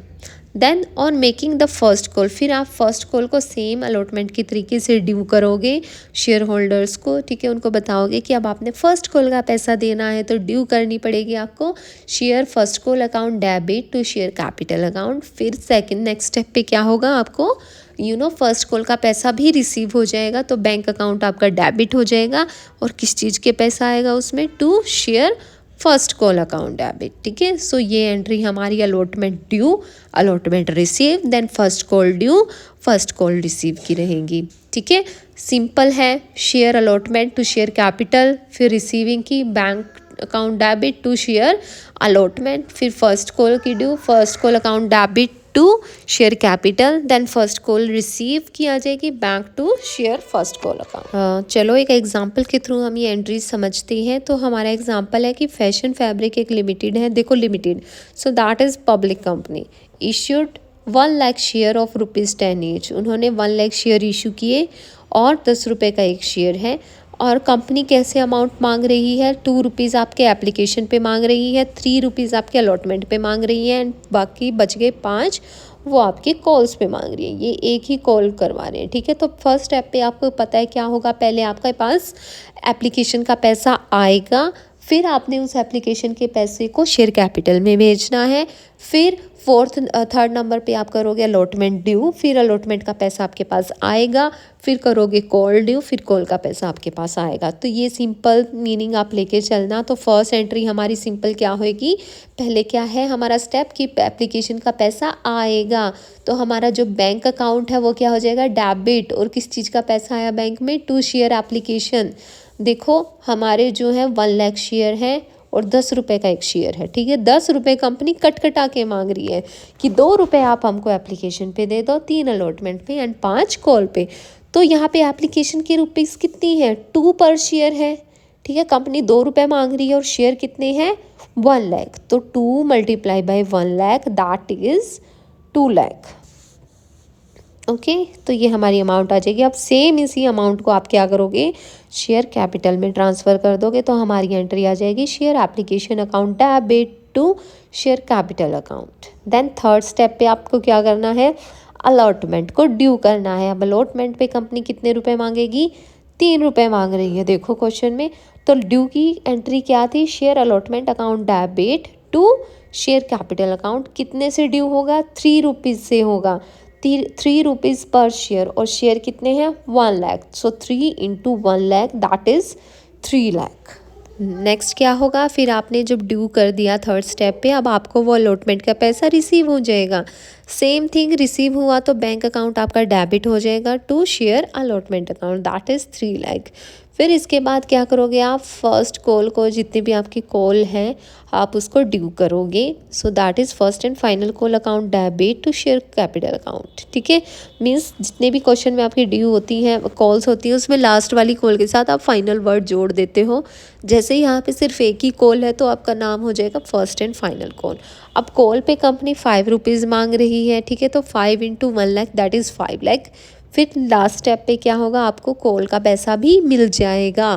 Then on making the first call, फिर आप फर्स्ट कॉल को सेम अलॉटमेंट की तरीके से ड्यू करोगे शेयर होल्डर्स को। ठीक है, उनको बताओगे कि अब आपने फर्स्ट कॉल का पैसा देना है, तो ड्यू करनी पड़ेगी आपको share first call account debit to share capital account. फिर सेकंड नेक्स्ट स्टेप पे क्या होगा, आपको फर्स्ट कॉल का पैसा भी रिसीव हो जाएगा, तो बैंक अकाउंट आपका डेबिट हो जाएगा। और किस चीज़ के पैसा आएगा उसमें, to share first call account debit. ठीक है, सो ये एंट्री हमारी allotment due, allotment receive, then first call due, first call receive की रहेंगी। ठीक है, सिंपल है, share allotment to share capital, फिर रिसीविंग की bank account debit to share allotment, फिर फर्स्ट कॉल की due, first call account debit to share capital, then first call receive की आ जाएगी bank to share first call account. चलो एक एग्जांपल के थ्रू हम ये एंट्रीज समझते हैं। तो हमारा एग्जांपल है कि फैशन फैब्रिक एक लिमिटेड है, देखो limited, so that is public company, issued 1 lakh share of ₹10 each. उन्होंने 1 लाख शेयर इशू किए और 10 रुपये का एक शेयर है। और कंपनी कैसे अमाउंट मांग रही है, ₹2 आपके एप्लीकेशन पे मांग रही है, ₹3 आपके अलॉटमेंट पे मांग रही है, एंड बाकी बच गए 5 वो आपके कॉल्स पे मांग रही है। ये एक ही कॉल करवा रहे हैं। ठीक है, तो फर्स्ट स्टेप पे आपको पता है क्या होगा, पहले आपके पास एप्लीकेशन का पैसा आएगा, फिर आपने उस एप्लीकेशन के पैसे को शेयर कैपिटल में भेजना है। फिर थर्ड नंबर पे आप करोगे अलॉटमेंट ड्यू, फिर अलॉटमेंट का पैसा आपके पास आएगा, फिर करोगे कॉल ड्यू, फिर कॉल का पैसा आपके पास आएगा। तो ये सिंपल मीनिंग आप लेके चलना। तो फर्स्ट एंट्री हमारी सिंपल क्या होगी, पहले क्या है हमारा स्टेप कि एप्लीकेशन का पैसा आएगा, तो हमारा जो बैंक अकाउंट है वो क्या हो जाएगा, डेबिट। और किस चीज़ का पैसा आया बैंक में, टू शेयर एप्लीकेशन। देखो हमारे जो है 1 लाख शेयर है और 10 रुपये का एक शेयर है। ठीक है, 10 रुपये कंपनी कटा के मांग रही है कि 2 रुपये आप हमको एप्लीकेशन पे दे दो, 3 अलॉटमेंट पे एंड 5 कॉल पे। तो यहाँ पे एप्लीकेशन की रुपीज़ कितनी है, 2 पर शेयर है। ठीक है, कंपनी 2 रुपये मांग रही है और शेयर कितने हैं, 1 लाख। तो 2 × 1 lakh that is 2 lakh. Okay, तो ये हमारी अमाउंट आ जाएगी। अब सेम इसी अमाउंट को आप क्या करोगे, शेयर कैपिटल में ट्रांसफ़र कर दोगे, तो हमारी एंट्री आ जाएगी share application account debit to share capital account. Then third step पे आपको क्या करना है, अलॉटमेंट को ड्यू करना है। अब अलॉटमेंट पे कंपनी कितने रुपए मांगेगी, 3 रुपये मांग रही है, देखो क्वेश्चन में। तो ड्यू की एंट्री क्या थी, share allotment account debit to share capital account. कितने से ड्यू होगा, 3 रुपीज़ से होगा, 3 रुपीज़ पर शेयर, और शेयर कितने हैं, 1 लाख। सो 3 × 1 lakh that is 3 lakh. Next क्या होगा, फिर आपने जब ड्यू कर दिया थर्ड स्टेप पे, अब आपको वो अलॉटमेंट का पैसा रिसीव हो जाएगा। सेम थिंग, रिसीव हुआ तो बैंक अकाउंट आपका डेबिट हो जाएगा to share allotment account that is 3 lakh. फिर इसके बाद क्या करोगे, आप फर्स्ट कॉल को, जितनी भी आपकी कॉल है आप उसको ड्यू करोगे। So that is first and final call account debit to share capital account. ठीक है, मीन्स जितने भी क्वेश्चन में आपकी ड्यू होती हैं, कॉल्स होती हैं, उसमें लास्ट वाली कॉल के साथ आप फाइनल वर्ड जोड़ देते हो। जैसे यहाँ पे सिर्फ एक ही कॉल है तो आपका नाम हो जाएगा फर्स्ट एंड फाइनल कॉल। अब कॉल पे कंपनी 5 रुपीज़ मांग रही है। ठीक है, तो 5 × 1 लाख दैट इज़ 5 लाख। फिर लास्ट स्टेप पे क्या होगा, आपको कॉल का पैसा भी मिल जाएगा।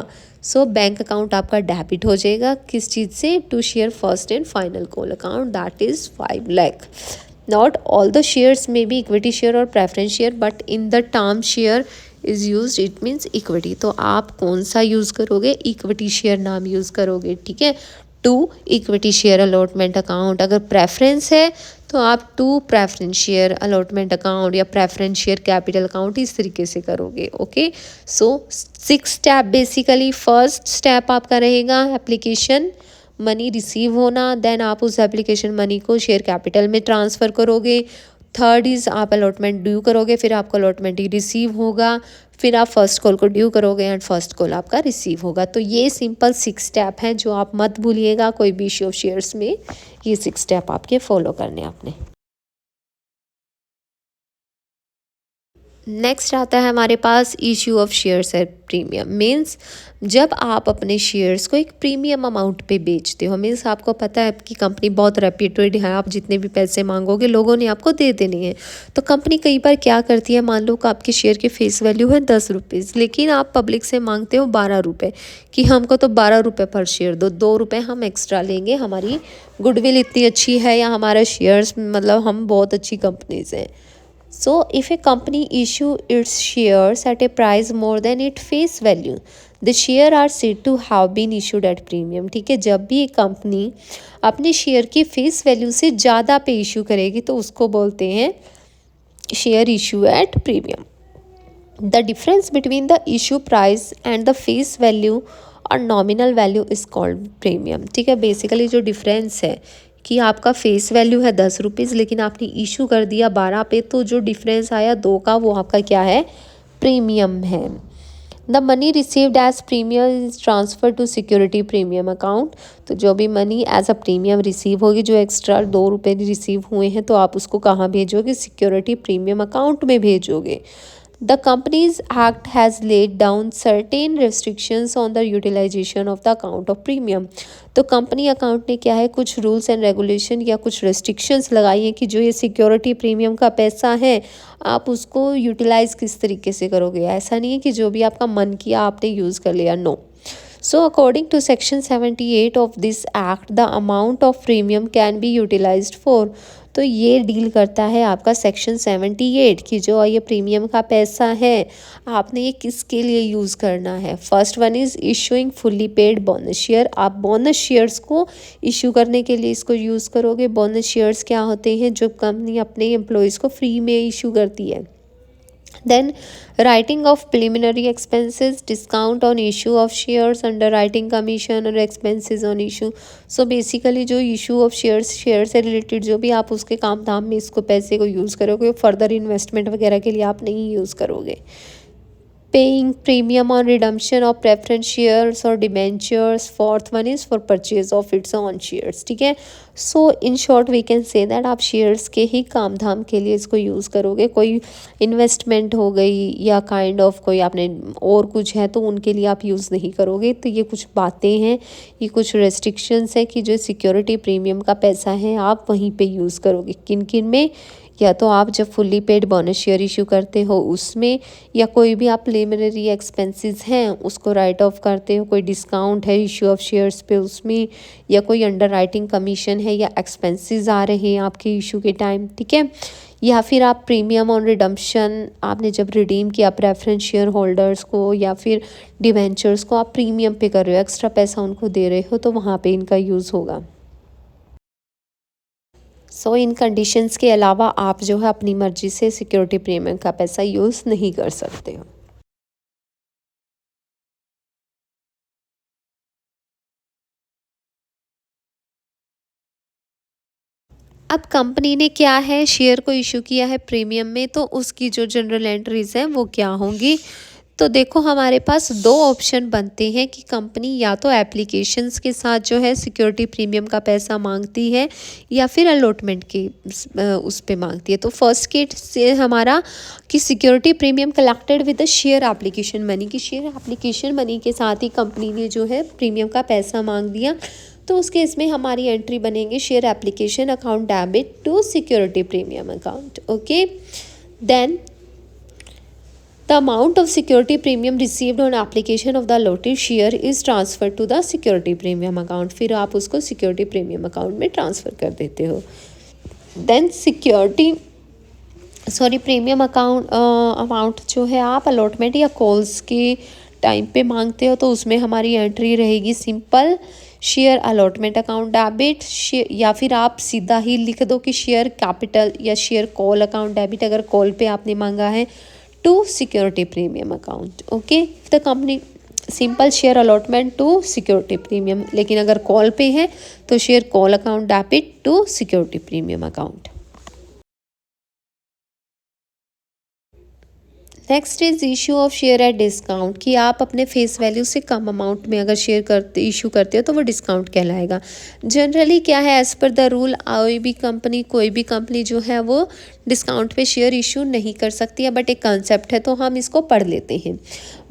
सो बैंक अकाउंट आपका डेबिट हो जाएगा किस चीज़ से, to share first and final call account, that is 5 lakh. Not all the shares may be equity share or preference share, but in the term share is used, it means equity. तो आप कौन सा यूज़ करोगे, इक्विटी शेयर नाम यूज़ करोगे, ठीक है. To equity share allotment account, अगर प्रेफरेंस है तो आप to preference share allotment account या प्रेफरेंस शेयर कैपिटल अकाउंट इस तरीके से करोगे. Okay, so 6 step basically. First step आपका रहेगा एप्लीकेशन, मनी रिसीव होना, देन आप उस एप्लीकेशन मनी को शेयर कैपिटल में ट्रांसफ़र करोगे. थर्ड इज़ आप अलॉटमेंट ड्यू करोगे, फिर आपको अलॉटमेंट ही रिसीव होगा, फिर आप फर्स्ट कॉल को ड्यू करोगे एंड फर्स्ट कॉल आपका रिसीव होगा. तो ये सिंपल 6 स्टेप हैं जो आप मत भूलिएगा कोई भी इश्यू ऑफ शेयर्स में. ये 6 स्टेप आपके फॉलो करने आपने. नेक्स्ट आता है हमारे पास issue of shares at premium. Means जब आप अपने शेयर्स को एक प्रीमियम अमाउंट पे बेचते हो, मीन्स आपको पता है कि कंपनी बहुत रेप्यूटेड है, आप जितने भी पैसे मांगोगे लोगों ने आपको दे देने हैं. तो कंपनी कई बार क्या करती है, मान लो कि आपके शेयर की फेस वैल्यू है 10 रुपीज़, लेकिन आप पब्लिक से मांगते हो 12 रुपये कि हमको तो 12 रुपये पर शेयर दो, 2 रुपये हम एक्स्ट्रा लेंगे, हमारी गुडविल इतनी अच्छी है या हमारा शेयर्स मतलब हम बहुत अच्छी कंपनीज हैं. So, if a company issue its shares at a price more than its face value, the share are said to have been issued at premium. ठीक है, जब भी एक कंपनी अपने शेयर की फेस वैल्यू से ज़्यादा पे इशू करेगी तो उसको बोलते हैं share issue at premium. The difference between the issue price and the face value और nominal value is called premium. ठीक है, बेसिकली जो डिफरेंस है कि आपका फेस वैल्यू है 10 रुपीज़ लेकिन आपने इशू कर दिया 12 पे, तो जो डिफरेंस आया 2 का वो आपका क्या है, प्रीमियम है. The money received as premium is transfer to security premium account. तो जो भी money as a premium receive होगी, जो एक्स्ट्रा 2 रुपये रिसीव हुए हैं, तो आप उसको कहाँ भेजोगे, सिक्योरिटी प्रीमियम अकाउंट में भेजोगे. The Companies Act has laid down certain restrictions on the utilization of the account of premium. तो कंपनी अकाउंट ने क्या है, कुछ रूल्स एंड रेगुलेशन या कुछ रेस्ट्रिक्शंस लगाई हैं कि जो ये सिक्योरिटी प्रीमियम का पैसा है आप उसको यूटिलाइज़ किस तरीके से करोगे. ऐसा नहीं है कि जो भी आपका मन किया आपने यूज़ कर लिया, no. So according to section 78 of this act, the amount of premium can be utilized for. तो ये डील करता है आपका सेक्शन 78 कि जो ये प्रीमियम का पैसा है आपने ये किसके लिए यूज़ करना है. First one is issuing fully paid bonus share. आप बोनस शेयर्स को इशू करने के लिए इसको यूज़ करोगे. बोनस शेयर्स क्या होते हैं, जो कंपनी अपने एम्प्लॉयज़ को फ्री में इशू करती है. Then writing of preliminary expenses, discount on issue of shares, underwriting commission और expenses on issue. So basically जो issue of shares, शेयर से रिलेटेड जो भी आप उसके काम धाम में इसको पैसे को यूज़ करोगे, फर्दर इन्वेस्टमेंट वगैरह के लिए आप नहीं यूज़ करोगे. Paying premium on redemption of preference shares or debentures. Fourth one is for purchase of its own shares. ठीक है, so in short we can say that आप शेयर्स के ही काम धाम के लिए इसको यूज़ करोगे. कोई इन्वेस्टमेंट हो गई या काइंड ऑफ कोई आपने और कुछ है तो उनके लिए आप यूज़ नहीं करोगे. तो ये कुछ बातें हैं, ये कुछ रेस्ट्रिक्शंस है कि जो सिक्योरिटी प्रीमियम का पैसा है आप वहीं पे यूज़ करोगे. किन किन में, या तो आप जब fully paid bonus share issue करते हो उसमें, या कोई भी आप प्रीलिमिनरी एक्सपेंसेस हैं उसको राइट ऑफ करते हो, कोई डिस्काउंट है इशू ऑफ शेयर्स पे उसमें, या कोई अंडर राइटिंग कमीशन है या एक्सपेंसेस आ रहे हैं आपके इशू के टाइम. ठीक है, या फिर आप प्रीमियम ऑन रिडम्पशन, आपने जब रिडीम किया प्रेफरेंस शेयर होल्डर्स को या फिर डिवेंचर्स को आप प्रीमियम पे कर रहे हो, एक्स्ट्रा पैसा उनको दे रहे हो, तो वहाँ पे इनका यूज़ होगा. सो इन कंडीशंस के अलावा आप जो है अपनी मर्जी से सिक्योरिटी प्रीमियम का पैसा यूज़ नहीं कर सकते हो. अब कंपनी ने क्या है, शेयर को इशू किया है प्रीमियम में, तो उसकी जो जनरल एंट्रीज हैं वो क्या होंगी. तो देखो हमारे पास 2 ऑप्शन बनते हैं कि कंपनी या तो एप्लीकेशंस के साथ जो है सिक्योरिटी प्रीमियम का पैसा मांगती है या फिर अलॉटमेंट के उस पे मांगती है. तो फर्स्ट केस से हमारा कि security premium collected with the share application money, की शेयर एप्लीकेशन मनी के साथ ही कंपनी ने जो है प्रीमियम का पैसा मांग दिया. तो उस केस में हमारी एंट्री बनेंगे share application account debit to security premium account. Okay, then the amount of security premium received on application of the allotted share is transfer to the security premium account. फिर आप उसको सिक्योरिटी प्रीमियम अकाउंट में ट्रांसफ़र कर देते हो। देन प्रीमियम अमाउंट जो है आप अलॉटमेंट या कॉल्स के टाइम पे मांगते हो तो उसमें हमारी एंट्री रहेगी simple share allotment account debit, या फिर आप सीधा ही लिख दो कि शेयर कैपिटल या शेयर कॉल अकाउंट डेबिट, अगर कॉल पे आपने मांगा है, to security premium account. Okay, the company simple share allotment to security premium, लेकिन अगर कॉल पे है तो share call account debit to security premium account. Next is issue of share at discount, कि आप अपने फेस वैल्यू से कम अमाउंट में अगर शेयर इशू करते हो तो वो डिस्काउंट कहलाएगा। जनरली क्या है, एज़ पर द रूल कोई भी कंपनी जो है वो डिस्काउंट पे शेयर इशू नहीं कर सकती है, बट एक कंसेप्ट है तो हम इसको पढ़ लेते हैं।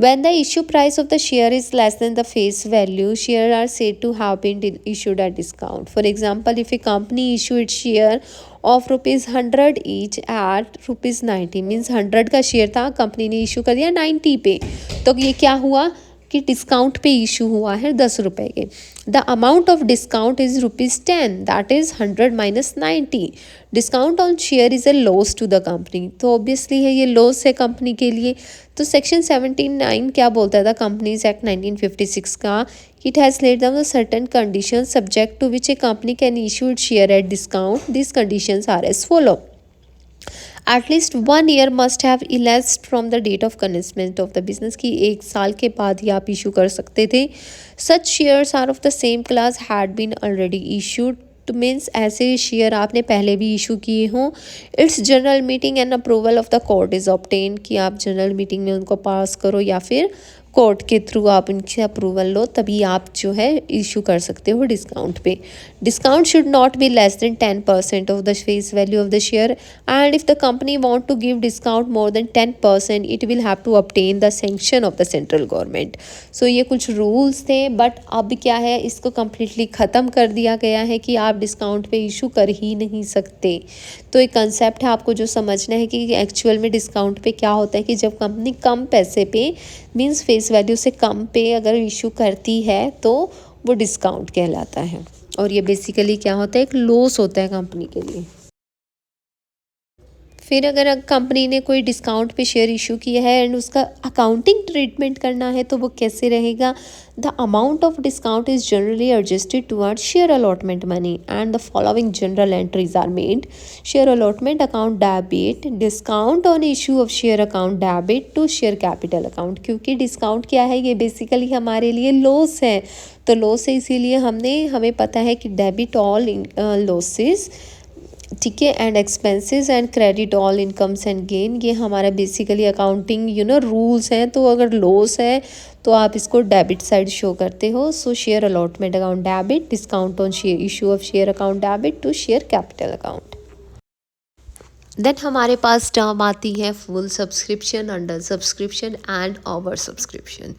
When the issue price of the share is less than the face value, share are said to have been issued at discount. For example, if a company issue its share of ₹100 each at ₹90, means 100 का शेयर था, कंपनी ने इशू कर दिया 90 पे, तो ये क्या हुआ कि डिस्काउंट पे इशू हुआ है 10 रुपये के। The amount of discount is ₹10, that is 100 minus 90। Discount on share is a loss to the company, तो ऑब्वियसली है ये लॉस है कंपनी के लिए। तो सेक्शन 79 क्या बोलता था कंपनीज एक्ट 1956 का, it has laid down certain conditions subject to which a company can issue its share at discount. These conditions are as follow. At least 1 year must have elapsed from the date of commencement of the business, की 1 साल के बाद ही आप इशू कर सकते थे। Such shares are of the same class had been already issued, तो मीन्स ऐसे शेयर आपने पहले भी इशू किए हों। It's general meeting and approval of the court is obtain, कि आप जनरल मीटिंग में उनको पास करो या फिर कोर्ट के थ्रू आप इनसे अप्रूवल लो, तभी आप जो है इशू कर सकते हो डिस्काउंट पे। Discount should not be less than 10% of the face value of the share, and if the company want to give discount more than 10% it will have to obtain the sanction of the central government. So ये कुछ रूल्स थे, बट अब क्या है, इसको कम्प्लीटली ख़त्म कर दिया गया है कि आप डिस्काउंट पे इशू कर ही नहीं सकते। तो एक कंसेप्ट है, आपको जो समझना है कि एक्चुअल में डिस्काउंट पे क्या होता है, कि जब कंपनी कम पैसे पे मीन्स फेस वैल्यू से कम पे अगर इशू करती है तो वो डिस्काउंट कहलाता है, और ये बेसिकली क्या होता है, एक लॉस होता है कंपनी के लिए। फिर अगर कंपनी ने कोई डिस्काउंट पे शेयर इशू किया है एंड उसका अकाउंटिंग ट्रीटमेंट करना है तो वो कैसे रहेगा, the amount of discount is generally adjusted towards share allotment money and the following journal entries are made. Share allotment account debit, discount on issue of share account debit to share capital account, क्योंकि डिस्काउंट क्या है, ये बेसिकली हमारे लिए लॉस है, तो लॉस है इसीलिए हमें पता है कि डेबिट ऑल लॉसेस, ठीक है, and expenses and credit all incomes and gain, ये हमारा बेसिकली अकाउंटिंग रूल्स हैं। तो अगर लॉस है तो आप इसको डेबिट साइड शो करते हो। So share allotment account debit, discount on share issue of share account debit to share capital account. Then हमारे पास टर्म आती है full subscription, under subscription and over subscription.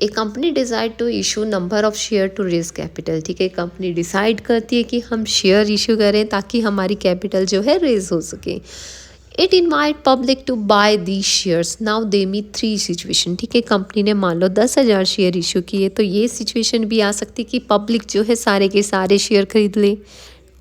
A company decide to issue number of share to raise capital, ठीक है, कंपनी डिसाइड करती है कि हम शेयर इशू करें ताकि हमारी कैपिटल जो है रेज हो सके। It invite public to buy these shares, now they meet 3 situation, ठीक है, कंपनी ने मान लो 10,000 शेयर इशू किए, तो ये सिचुएशन भी आ सकती कि पब्लिक जो है सारे के सारे शेयर खरीद ले।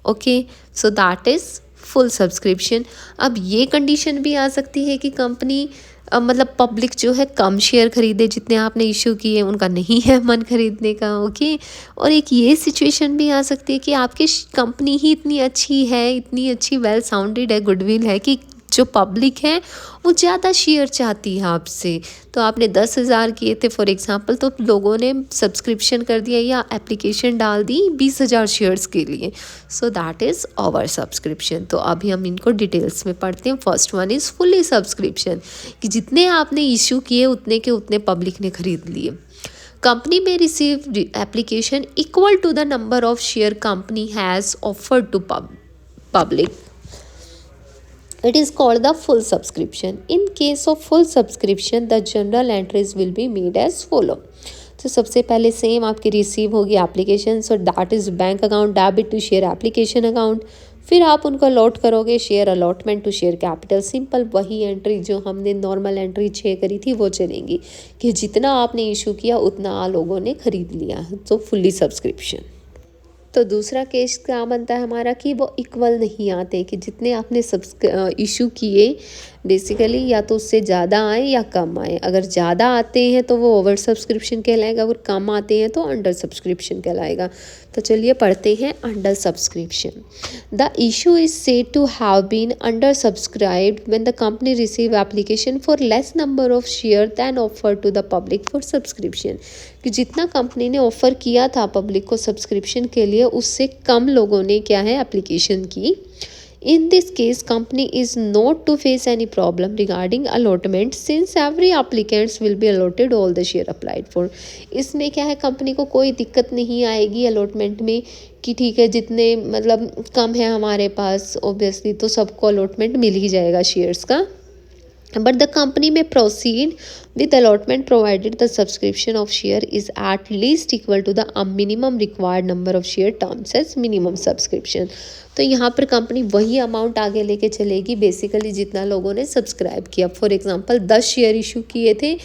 Okay, so that is full subscription. अब ये कंडीशन भी आ सकती है कि कंपनी मतलब पब्लिक जो है कम शेयर खरीदे, जितने आपने इशू किए उनका नहीं है मन खरीदने का। ओके, और एक ये सिचुएशन भी आ सकती है कि आपकी कंपनी ही इतनी अच्छी है, इतनी अच्छी वेल साउंडेड है, गुडविल है, कि जो पब्लिक है वो ज़्यादा शेयर चाहती है आपसे। तो आपने 10,000 किए थे फॉर एग्जांपल, तो लोगों ने सब्सक्रिप्शन कर दिया या एप्लीकेशन डाल दी 20,000 शेयर्स के लिए। सो दैट इज़ ओवर सब्सक्रिप्शन। तो अभी हम इनको डिटेल्स में पढ़ते हैं। First one is fully subscription, कि जितने आपने इशू किए उतने के उतने पब्लिक ने खरीद लिए। Company may receive application equal to the number of share company has offered to public, it is called the full subscription. In case of full subscription the general entries will be made as follow. तो सबसे पहले सेम आपकी रिसीव होगी application, so that is bank account debit to share application account. फिर आप उनको अलॉट करोगे, share allotment to share capital, simple वही एंट्री जो हमने नॉर्मल एंट्री 6 करी थी वो चलेंगी कि जितना आपने इशू किया उतना लोगों ने खरीद लिया, तो फुल्ली सब्सक्रिप्शन। तो दूसरा केस क्या बनता है हमारा कि वो इक्वल नहीं आते, कि जितने आपने इशू किए बेसिकली या तो उससे ज़्यादा आए या कम आए। अगर ज़्यादा आते हैं तो वो ओवर सब्सक्रिप्शन कहलाएगा, अगर कम आते हैं तो अंडर सब्सक्रिप्शन कहलाएगा। तो चलिए पढ़ते हैं under subscription. The issue is said to have been under subscribed when the company receive application for less number of share than offer to the public for subscription, कि जितना कंपनी ने ऑफ़र किया था पब्लिक को सब्सक्रिप्शन के लिए उससे कम लोगों ने क्या है एप्लीकेशन की। In this case, company is not to face any problem regarding allotment since every applicants will be allotted all the share applied for। इसमें क्या है कंपनी को कोई दिक्कत नहीं आएगी अलॉटमेंट में कि ठीक है जितने मतलब कम है हमारे पास ऑब्वियसली तो सबको अलॉटमेंट मिल ही जाएगा शेयर्स का। But the company may proceed with allotment provided the subscription of share is at least equal to the minimum required number of share terms as minimum subscription। तो यहाँ पर कंपनी वही अमाउंट आगे लेके चलेगी बेसिकली जितना लोगों ने सब्सक्राइब किया। फॉर एग्जांपल 10 शेयर इशू किए थे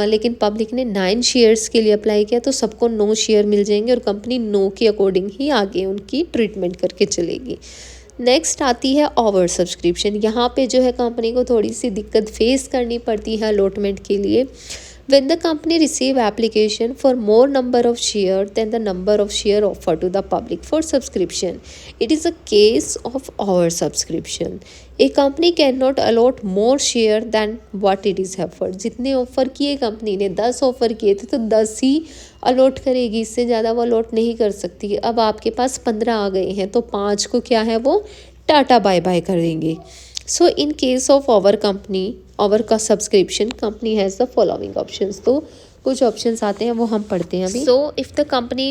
लेकिन पब्लिक ने 9 शेयर्स के लिए अप्लाई किया तो सबको 9 शेयर मिल जाएंगे और कंपनी 9 के अकॉर्डिंग ही आगे उनकी ट्रीटमेंट करके चलेगी। नेक्स्ट आती है ओवर सब्सक्रिप्शन। यहाँ पे जो है कंपनी को थोड़ी सी दिक्कत फेस करनी पड़ती है अलॉटमेंट के लिए। When the company receive application for more number of share than the number of share offered to the public for subscription, it is a case of oversubscription। A company cannot allot more share than what it is offered। जितने ऑफर किए कंपनी ने 10 ऑफर किए थे तो 10 ही अलॉट करेगी, इससे ज़्यादा वो अलॉट नहीं कर सकती। अब आपके पास 15 आ गए हैं तो 5 को क्या है वो टाटा बाय बाय कर देंगे। So in case of over company over का subscription company has the following options. तो कुछ ऑप्शंस आते हैं वो हम पढ़ते हैं अभी। So if the company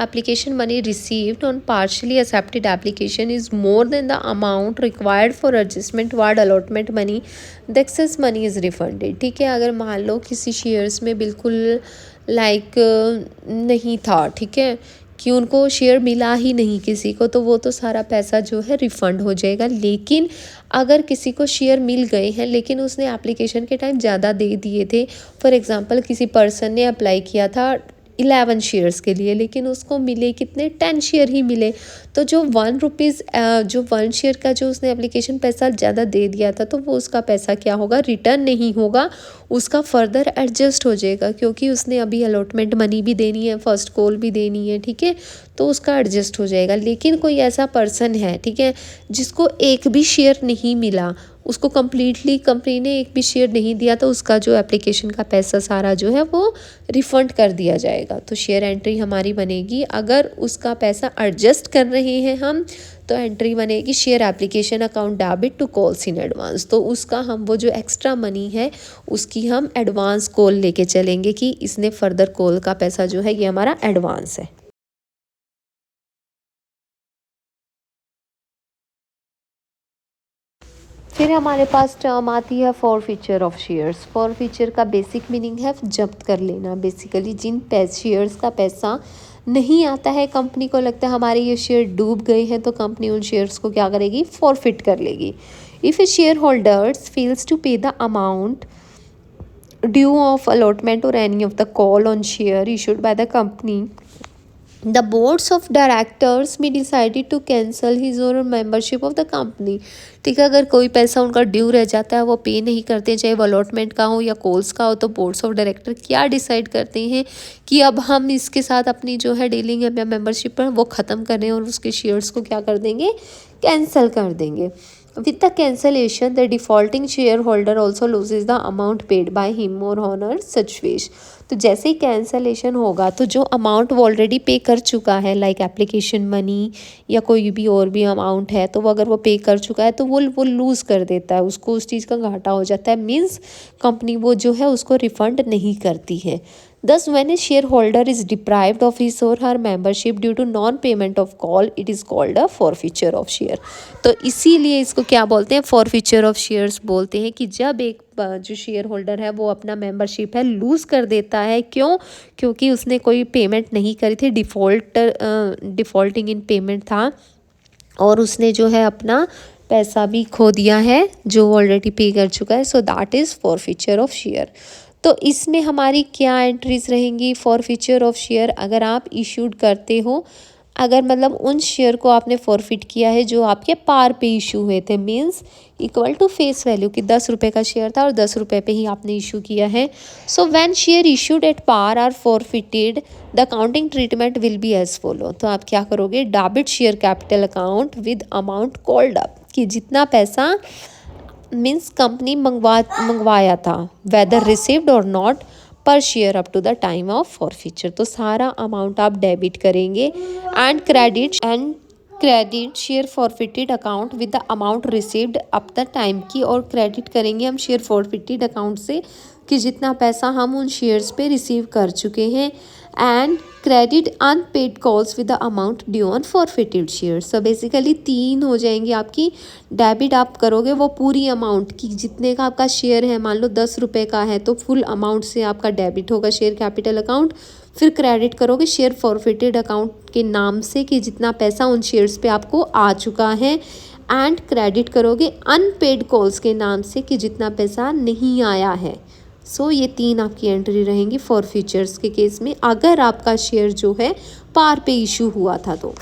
application money received on partially accepted application is more than the amount required for adjustment ward allotment money, the excess money is refunded. ठीक है, अगर मान लो किसी शेयर्स में बिल्कुल नहीं था, ठीक है कि उनको शेयर मिला ही नहीं किसी को, तो वो तो सारा पैसा जो है रिफ़ंड हो जाएगा। लेकिन अगर किसी को शेयर मिल गए हैं लेकिन उसने एप्लीकेशन के टाइम ज़्यादा दे दिए थे, फॉर एग्ज़ाम्पल किसी पर्सन ने अप्लाई किया था 11 शेयर्स के लिए लेकिन उसको मिले कितने 10 शेयर ही मिले, तो जो 1 रुपीज़ जो 1 शेयर का जो उसने एप्लीकेशन पैसा ज़्यादा दे दिया था तो वो उसका पैसा क्या होगा रिटर्न नहीं होगा, उसका फर्दर एडजस्ट हो जाएगा क्योंकि उसने अभी अलॉटमेंट मनी भी देनी है, फर्स्ट कॉल भी देनी है, ठीक है, तो उसका एडजस्ट हो जाएगा। लेकिन कोई ऐसा पर्सन है, ठीक है, जिसको एक भी शेयर नहीं मिला, उसको कम्प्लीटली कंपनी ने एक भी शेयर नहीं दिया तो उसका जो एप्लीकेशन का पैसा सारा जो है वो रिफ़ंड कर दिया जाएगा। तो शेयर एंट्री हमारी बनेगी, अगर उसका पैसा एडजस्ट कर रहे हैं हम तो एंट्री बनेगी share application account debit to calls in advance. तो उसका हम वो जो एक्स्ट्रा मनी है उसकी हम एडवांस कॉल लेके चलेंगे कि इसने फर्दर कॉल का पैसा जो है ये हमारा एडवांस है। फिर हमारे पास टर्म आती है फॉरफीचर ऑफ शेयर्स। फॉरफीचर का बेसिक मीनिंग है जब्त कर लेना। बेसिकली जिन शेयर्स का पैसा नहीं आता है, कंपनी को लगता है हमारे ये शेयर डूब गए हैं, तो कंपनी उन शेयर्स को क्या करेगी फॉरफिट कर लेगी। If a share holders fails to pay the amount due of allotment और any of the call on share issued by the company, the boards of directors may decided to cancel his or her membership of the company। ठीक है, अगर कोई पैसा उनका ड्यू रह जाता है वो पे नहीं करते, चाहे वो अलॉटमेंट का हो या कॉल्स का हो, तो बोर्ड्स ऑफ डायरेक्टर क्या डिसाइड करते हैं कि अब हम इसके साथ अपनी जो है डीलिंग है या मेंबरशिप पर वो ख़त्म कर रहे हैं और उसके शेयर्स को क्या कर देंगे कैंसिल कर देंगे। With the cancellation, the defaulting shareholder also loses the amount paid by him or her such wish। तो जैसे ही कैंसलेशन होगा तो जो अमाउंट वो ऑलरेडी पे कर चुका है लाइक एप्लीकेशन मनी या कोई भी और भी अमाउंट है, तो वो अगर वो पे कर चुका है तो वो लूज़ कर देता है, उसको उस चीज़ का घाटा हो जाता है, मीन्स कंपनी वो जो है उसको रिफ़ंड नहीं करती है। Thus, when a shareholder is deprived of his or her membership due to non-payment of call, it is called a forfeiture of share। तो इसीलिए इसको क्या बोलते हैं forfeiture of shares बोलते हैं कि जब एक जो शेयर होल्डर है वो अपना मेंबरशिप है लूज़ कर देता है। क्यों? क्योंकि उसने कोई पेमेंट नहीं करी थी, डिफ़ॉल्टिंग इन पेमेंट था, और उसने जो है अपना पैसा भी खो दिया है जो ऑलरेडी पे कर चुका है। So that is forfeiture of share. तो इसमें हमारी क्या एंट्रीज रहेंगी फॉरफीचर ऑफ शेयर? अगर आप इशूड करते हो, अगर मतलब उन शेयर को आपने फॉरफिट किया है जो आपके पार पे इशू हुए थे, means equal to face value कि 10 रुपये का शेयर था और 10 रुपये पे ही आपने इशू किया है। So when share issued at par are forfeited the accounting treatment will be as follow. तो आप क्या करोगे, debit share capital account with amount called up, कि जितना पैसा मीन्स कंपनी मंगवाया था, वेदर रिसीव्ड और not, per share up to the time of forfeiture. तो सारा अमाउंट आप डेबिट करेंगे and credit share forfeited account with the amount received up the time की, और क्रेडिट करेंगे हम शेयर फॉरफिटेड अकाउंट से कि जितना पैसा हम उन शेयर्स पे रिसीव कर चुके हैं, and credit unpaid calls with the amount due on forfeited share. So basically 3 हो जाएंगी आपकी। डेबिट आप करोगे वो पूरी अमाउंट की, जितने का आपका शेयर है, मान लो 10 रुपये का है तो फुल अमाउंट से आपका डेबिट होगा शेयर कैपिटल अकाउंट। फिर क्रेडिट करोगे शेयर फॉरफिटेड अकाउंट के नाम से कि जितना पैसा उन शेयर्स पे आपको आ चुका है, एंड क्रेडिट करोगे अनपेड कॉल्स के नाम से कि जितना पैसा नहीं आया है। सो ये 3 आपकी एंट्री रहेंगी फॉर फ्यूचर्स के केस में, अगर आपका शेयर जो है पार पे इशू हुआ था तो।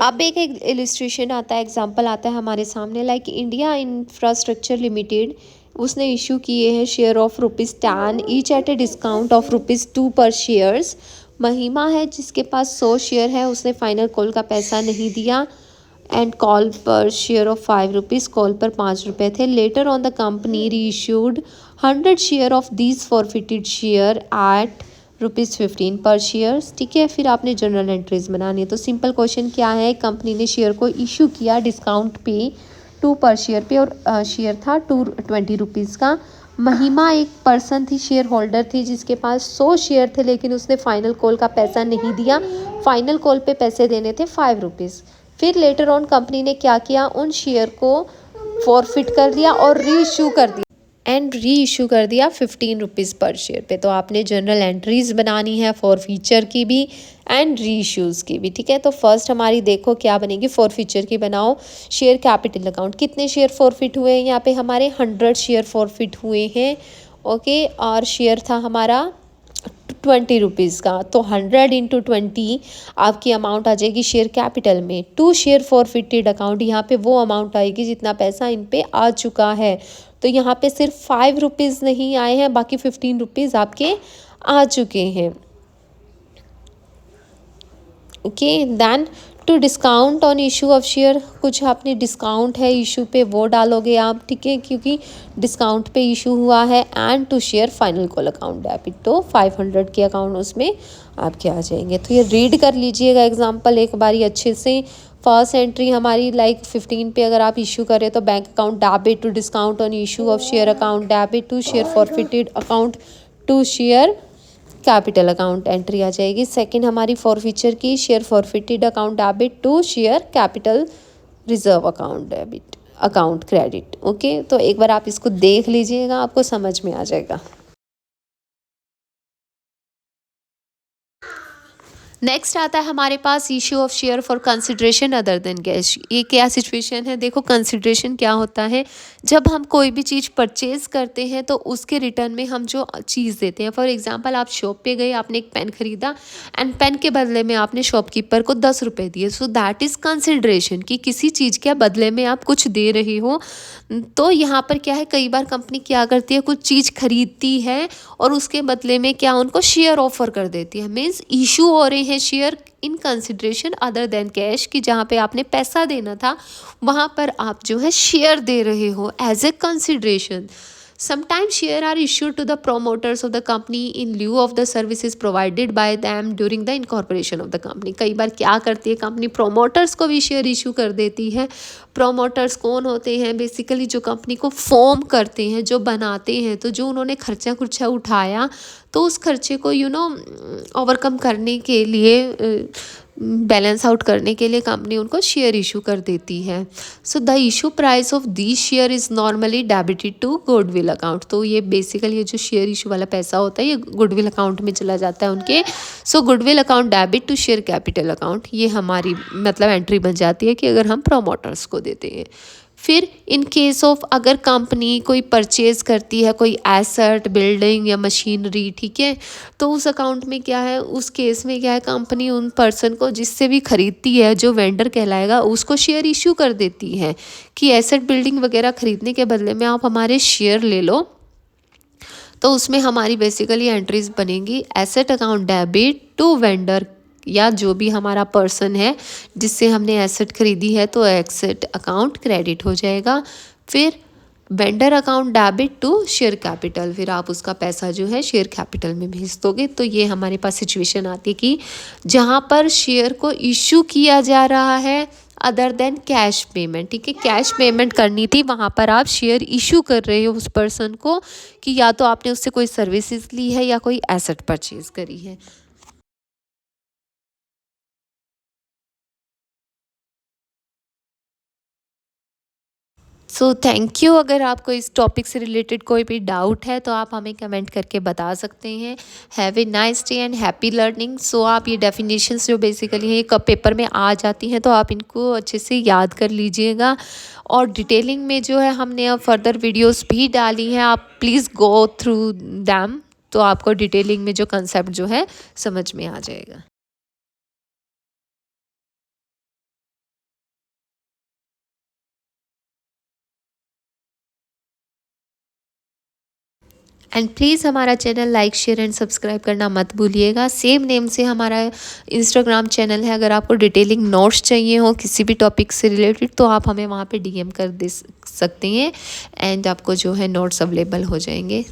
अब एक इलिस्ट्रेशन आता है, एग्जांपल आता है हमारे सामने, लाइक इंडिया इंफ्रास्ट्रक्चर लिमिटेड, उसने इशू किए हैं share of ₹10 each eight a discount of ₹2 पर शेयर्स। महिमा है जिसके पास 100 शेयर है, उसने फाइनल कॉल का पैसा नहीं दिया, एंड कॉल पर शेयर ऑफ ₹5, कॉल पर ₹5 थे। लेटर ऑन द कंपनी री issued 100 share of these forfeited share eight ₹15 पर शेयर्स। ठीक है, फिर आपने जनरल एंट्रीज बनानी है। तो सिंपल क्वेश्चन क्या है, कंपनी ने शेयर को इशू किया डिस्काउंट पे 2 पर शेयर पे, और शेयर था ₹20 का। महिमा एक पर्सन थी, शेयर होल्डर थी, जिसके पास 100 शेयर थे, लेकिन उसने फाइनल कॉल का पैसा नहीं दिया। फाइनल कॉल पे पैसे देने थे ₹5। फिर लेटर ऑन कंपनी ने क्या किया, उन शेयर को फॉरफिट कर दिया और री इशू कर दिया, एंड री इशू कर दिया ₹15 पर शेयर पे। तो आपने जनरल एंट्रीज बनानी है फॉर फीचर की भी एंड री इशूज़ की भी। ठीक है, तो फर्स्ट हमारी देखो क्या बनेगी, फॉर फीचर की बनाओ। शेयर कैपिटल अकाउंट, कितने शेयर फॉरफिट हुए हैं यहाँ पे, हमारे 100 शेयर फॉरफिट हुए हैं। ओके, और शेयर था हमारा ₹20 का, तो 100 इंटू 20 आपकी अमाउंट आ जाएगी शेयर कैपिटल में। 2 शेयर फॉरफिटेड अकाउंट, यहाँ पे वो अमाउंट आएगी जितना पैसा इन पे आ चुका है। तो यहाँ पे सिर्फ ₹5 नहीं आए हैं, बाकी ₹15 आपके आ चुके हैं। Okay, then to discount on issue of share, कुछ आपने डिस्काउंट है इशू पे वो डालोगे आप। ठीक है, क्योंकि डिस्काउंट पे इशू हुआ है। And to share final call account debit, तो 500 के अकाउंट उसमें आपके आ जाएंगे। तो ये रीड कर लीजिएगा एग्जांपल एक बारी अच्छे से। फर्स्ट एंट्री हमारी लाइक 15 पे अगर आप इशू करें तो bank account debit to discount on issue of share account debit to share forfeited account to share capital account entry आ जाएगी। सेकंड हमारी फॉरफीचर की, share forfeited account debit to share capital reserve account debit account credit. Okay, तो एक बार आप इसको देख लीजिएगा, आपको समझ में आ जाएगा। नेक्स्ट आता है हमारे पास issue of share for consideration other than cash. ये क्या सिचुएशन है, देखो कंसिडरेशन क्या होता है, जब हम कोई भी चीज़ परचेज करते हैं तो उसके रिटर्न में हम जो चीज़ देते हैं, फॉर एग्जांपल आप शॉप पे गए, आपने एक पेन खरीदा एंड पेन के बदले में आपने शॉपकीपर को 10 रुपये दिए। सो दैट इज़ कंसिडरेशन, कि किसी चीज़ के बदले में आप कुछ दे रहे हो। तो यहाँ पर क्या है, कई बार कंपनी क्या करती है, कुछ चीज़ खरीदती है और उसके बदले में क्या उनको शेयर ऑफर कर देती है। मीन्स इशू हो रहे हैं share in consideration other than cash, कि जहाँ पे आपने पैसा देना था वहाँ पर आप जो है शेयर दे रहे हो as a consideration. Sometimes share are issued to the promoters of the company in lieu of the services provided by them during the incorporation of the company। कई बार क्या करती है कंपनी, प्रोमोटर्स को भी शेयर इशू कर देती है। प्रोमोटर्स कौन होते हैं, बेसिकली जो कंपनी को फॉर्म करते हैं, जो बनाते हैं। तो जो उन्होंने खर्चा खुर्चा उठाया तो उस खर्चे को ओवरकम करने के लिए बैलेंस आउट करने के लिए कंपनी उनको शेयर इशू कर देती है। So the issue price of the share is normally debited to goodwill account. तो ये बेसिकली ये जो शेयर इशू वाला पैसा होता है ये गुडविल अकाउंट में चला जाता है उनके। So goodwill account debit to share capital account, ये हमारी मतलब एंट्री बन जाती है कि अगर हम प्रमोटर्स को देते हैं। फिर इन केस ऑफ अगर कंपनी कोई परचेज़ करती है कोई एसेट, बिल्डिंग या मशीनरी, ठीक है, तो उस अकाउंट में क्या है, उस केस में क्या है, कंपनी उन पर्सन को जिससे भी खरीदती है, जो वेंडर कहलाएगा, उसको शेयर इशू कर देती है कि एसेट, बिल्डिंग वगैरह खरीदने के बदले में आप हमारे शेयर ले लो। तो उसमें हमारी बेसिकली एंट्रीज बनेंगी asset account debit to vendor, या जो भी हमारा पर्सन है जिससे हमने एसेट खरीदी है तो एसेट अकाउंट क्रेडिट हो जाएगा। फिर vendor account debit to share capital, फिर आप उसका पैसा जो है शेयर कैपिटल में भेज दोगे। तो ये हमारे पास सिचुएशन आती है कि जहाँ पर शेयर को इशू किया जा रहा है अदर देन कैश पेमेंट, ठीक है, कैश पेमेंट करनी थी, वहाँ पर आप शेयर इशू कर रहे हो उस पर्सन को कि या तो आपने उससे कोई सर्विसेज ली है या कोई एसेट परचेज करी है। So thank you. अगर आपको इस टॉपिक से रिलेटेड कोई भी डाउट है तो आप हमें कमेंट करके बता सकते हैं। Have a nice day and happy learning. So आप ये डेफिनेशंस जो बेसिकली हैं कब पेपर में आ जाती हैं तो आप इनको अच्छे से याद कर लीजिएगा। और डिटेलिंग में जो है हमने अब फर्दर वीडियोस भी डाली हैं, आप प्लीज़ गो थ्रू दैम, तो आपको डिटेलिंग में जो कंसेप्ट जो है समझ में आ जाएगा। एंड प्लीज़ हमारा channel like, share and subscribe करना मत भूलिएगा। सेम नेम से हमारा इंस्टाग्राम चैनल है। अगर आपको डिटेलिंग नोट्स चाहिए हो किसी भी टॉपिक से रिलेटेड तो आप हमें वहाँ पे डीएम कर दे सकते हैं एंड आपको जो है नोट्स अवेलेबल हो जाएंगे।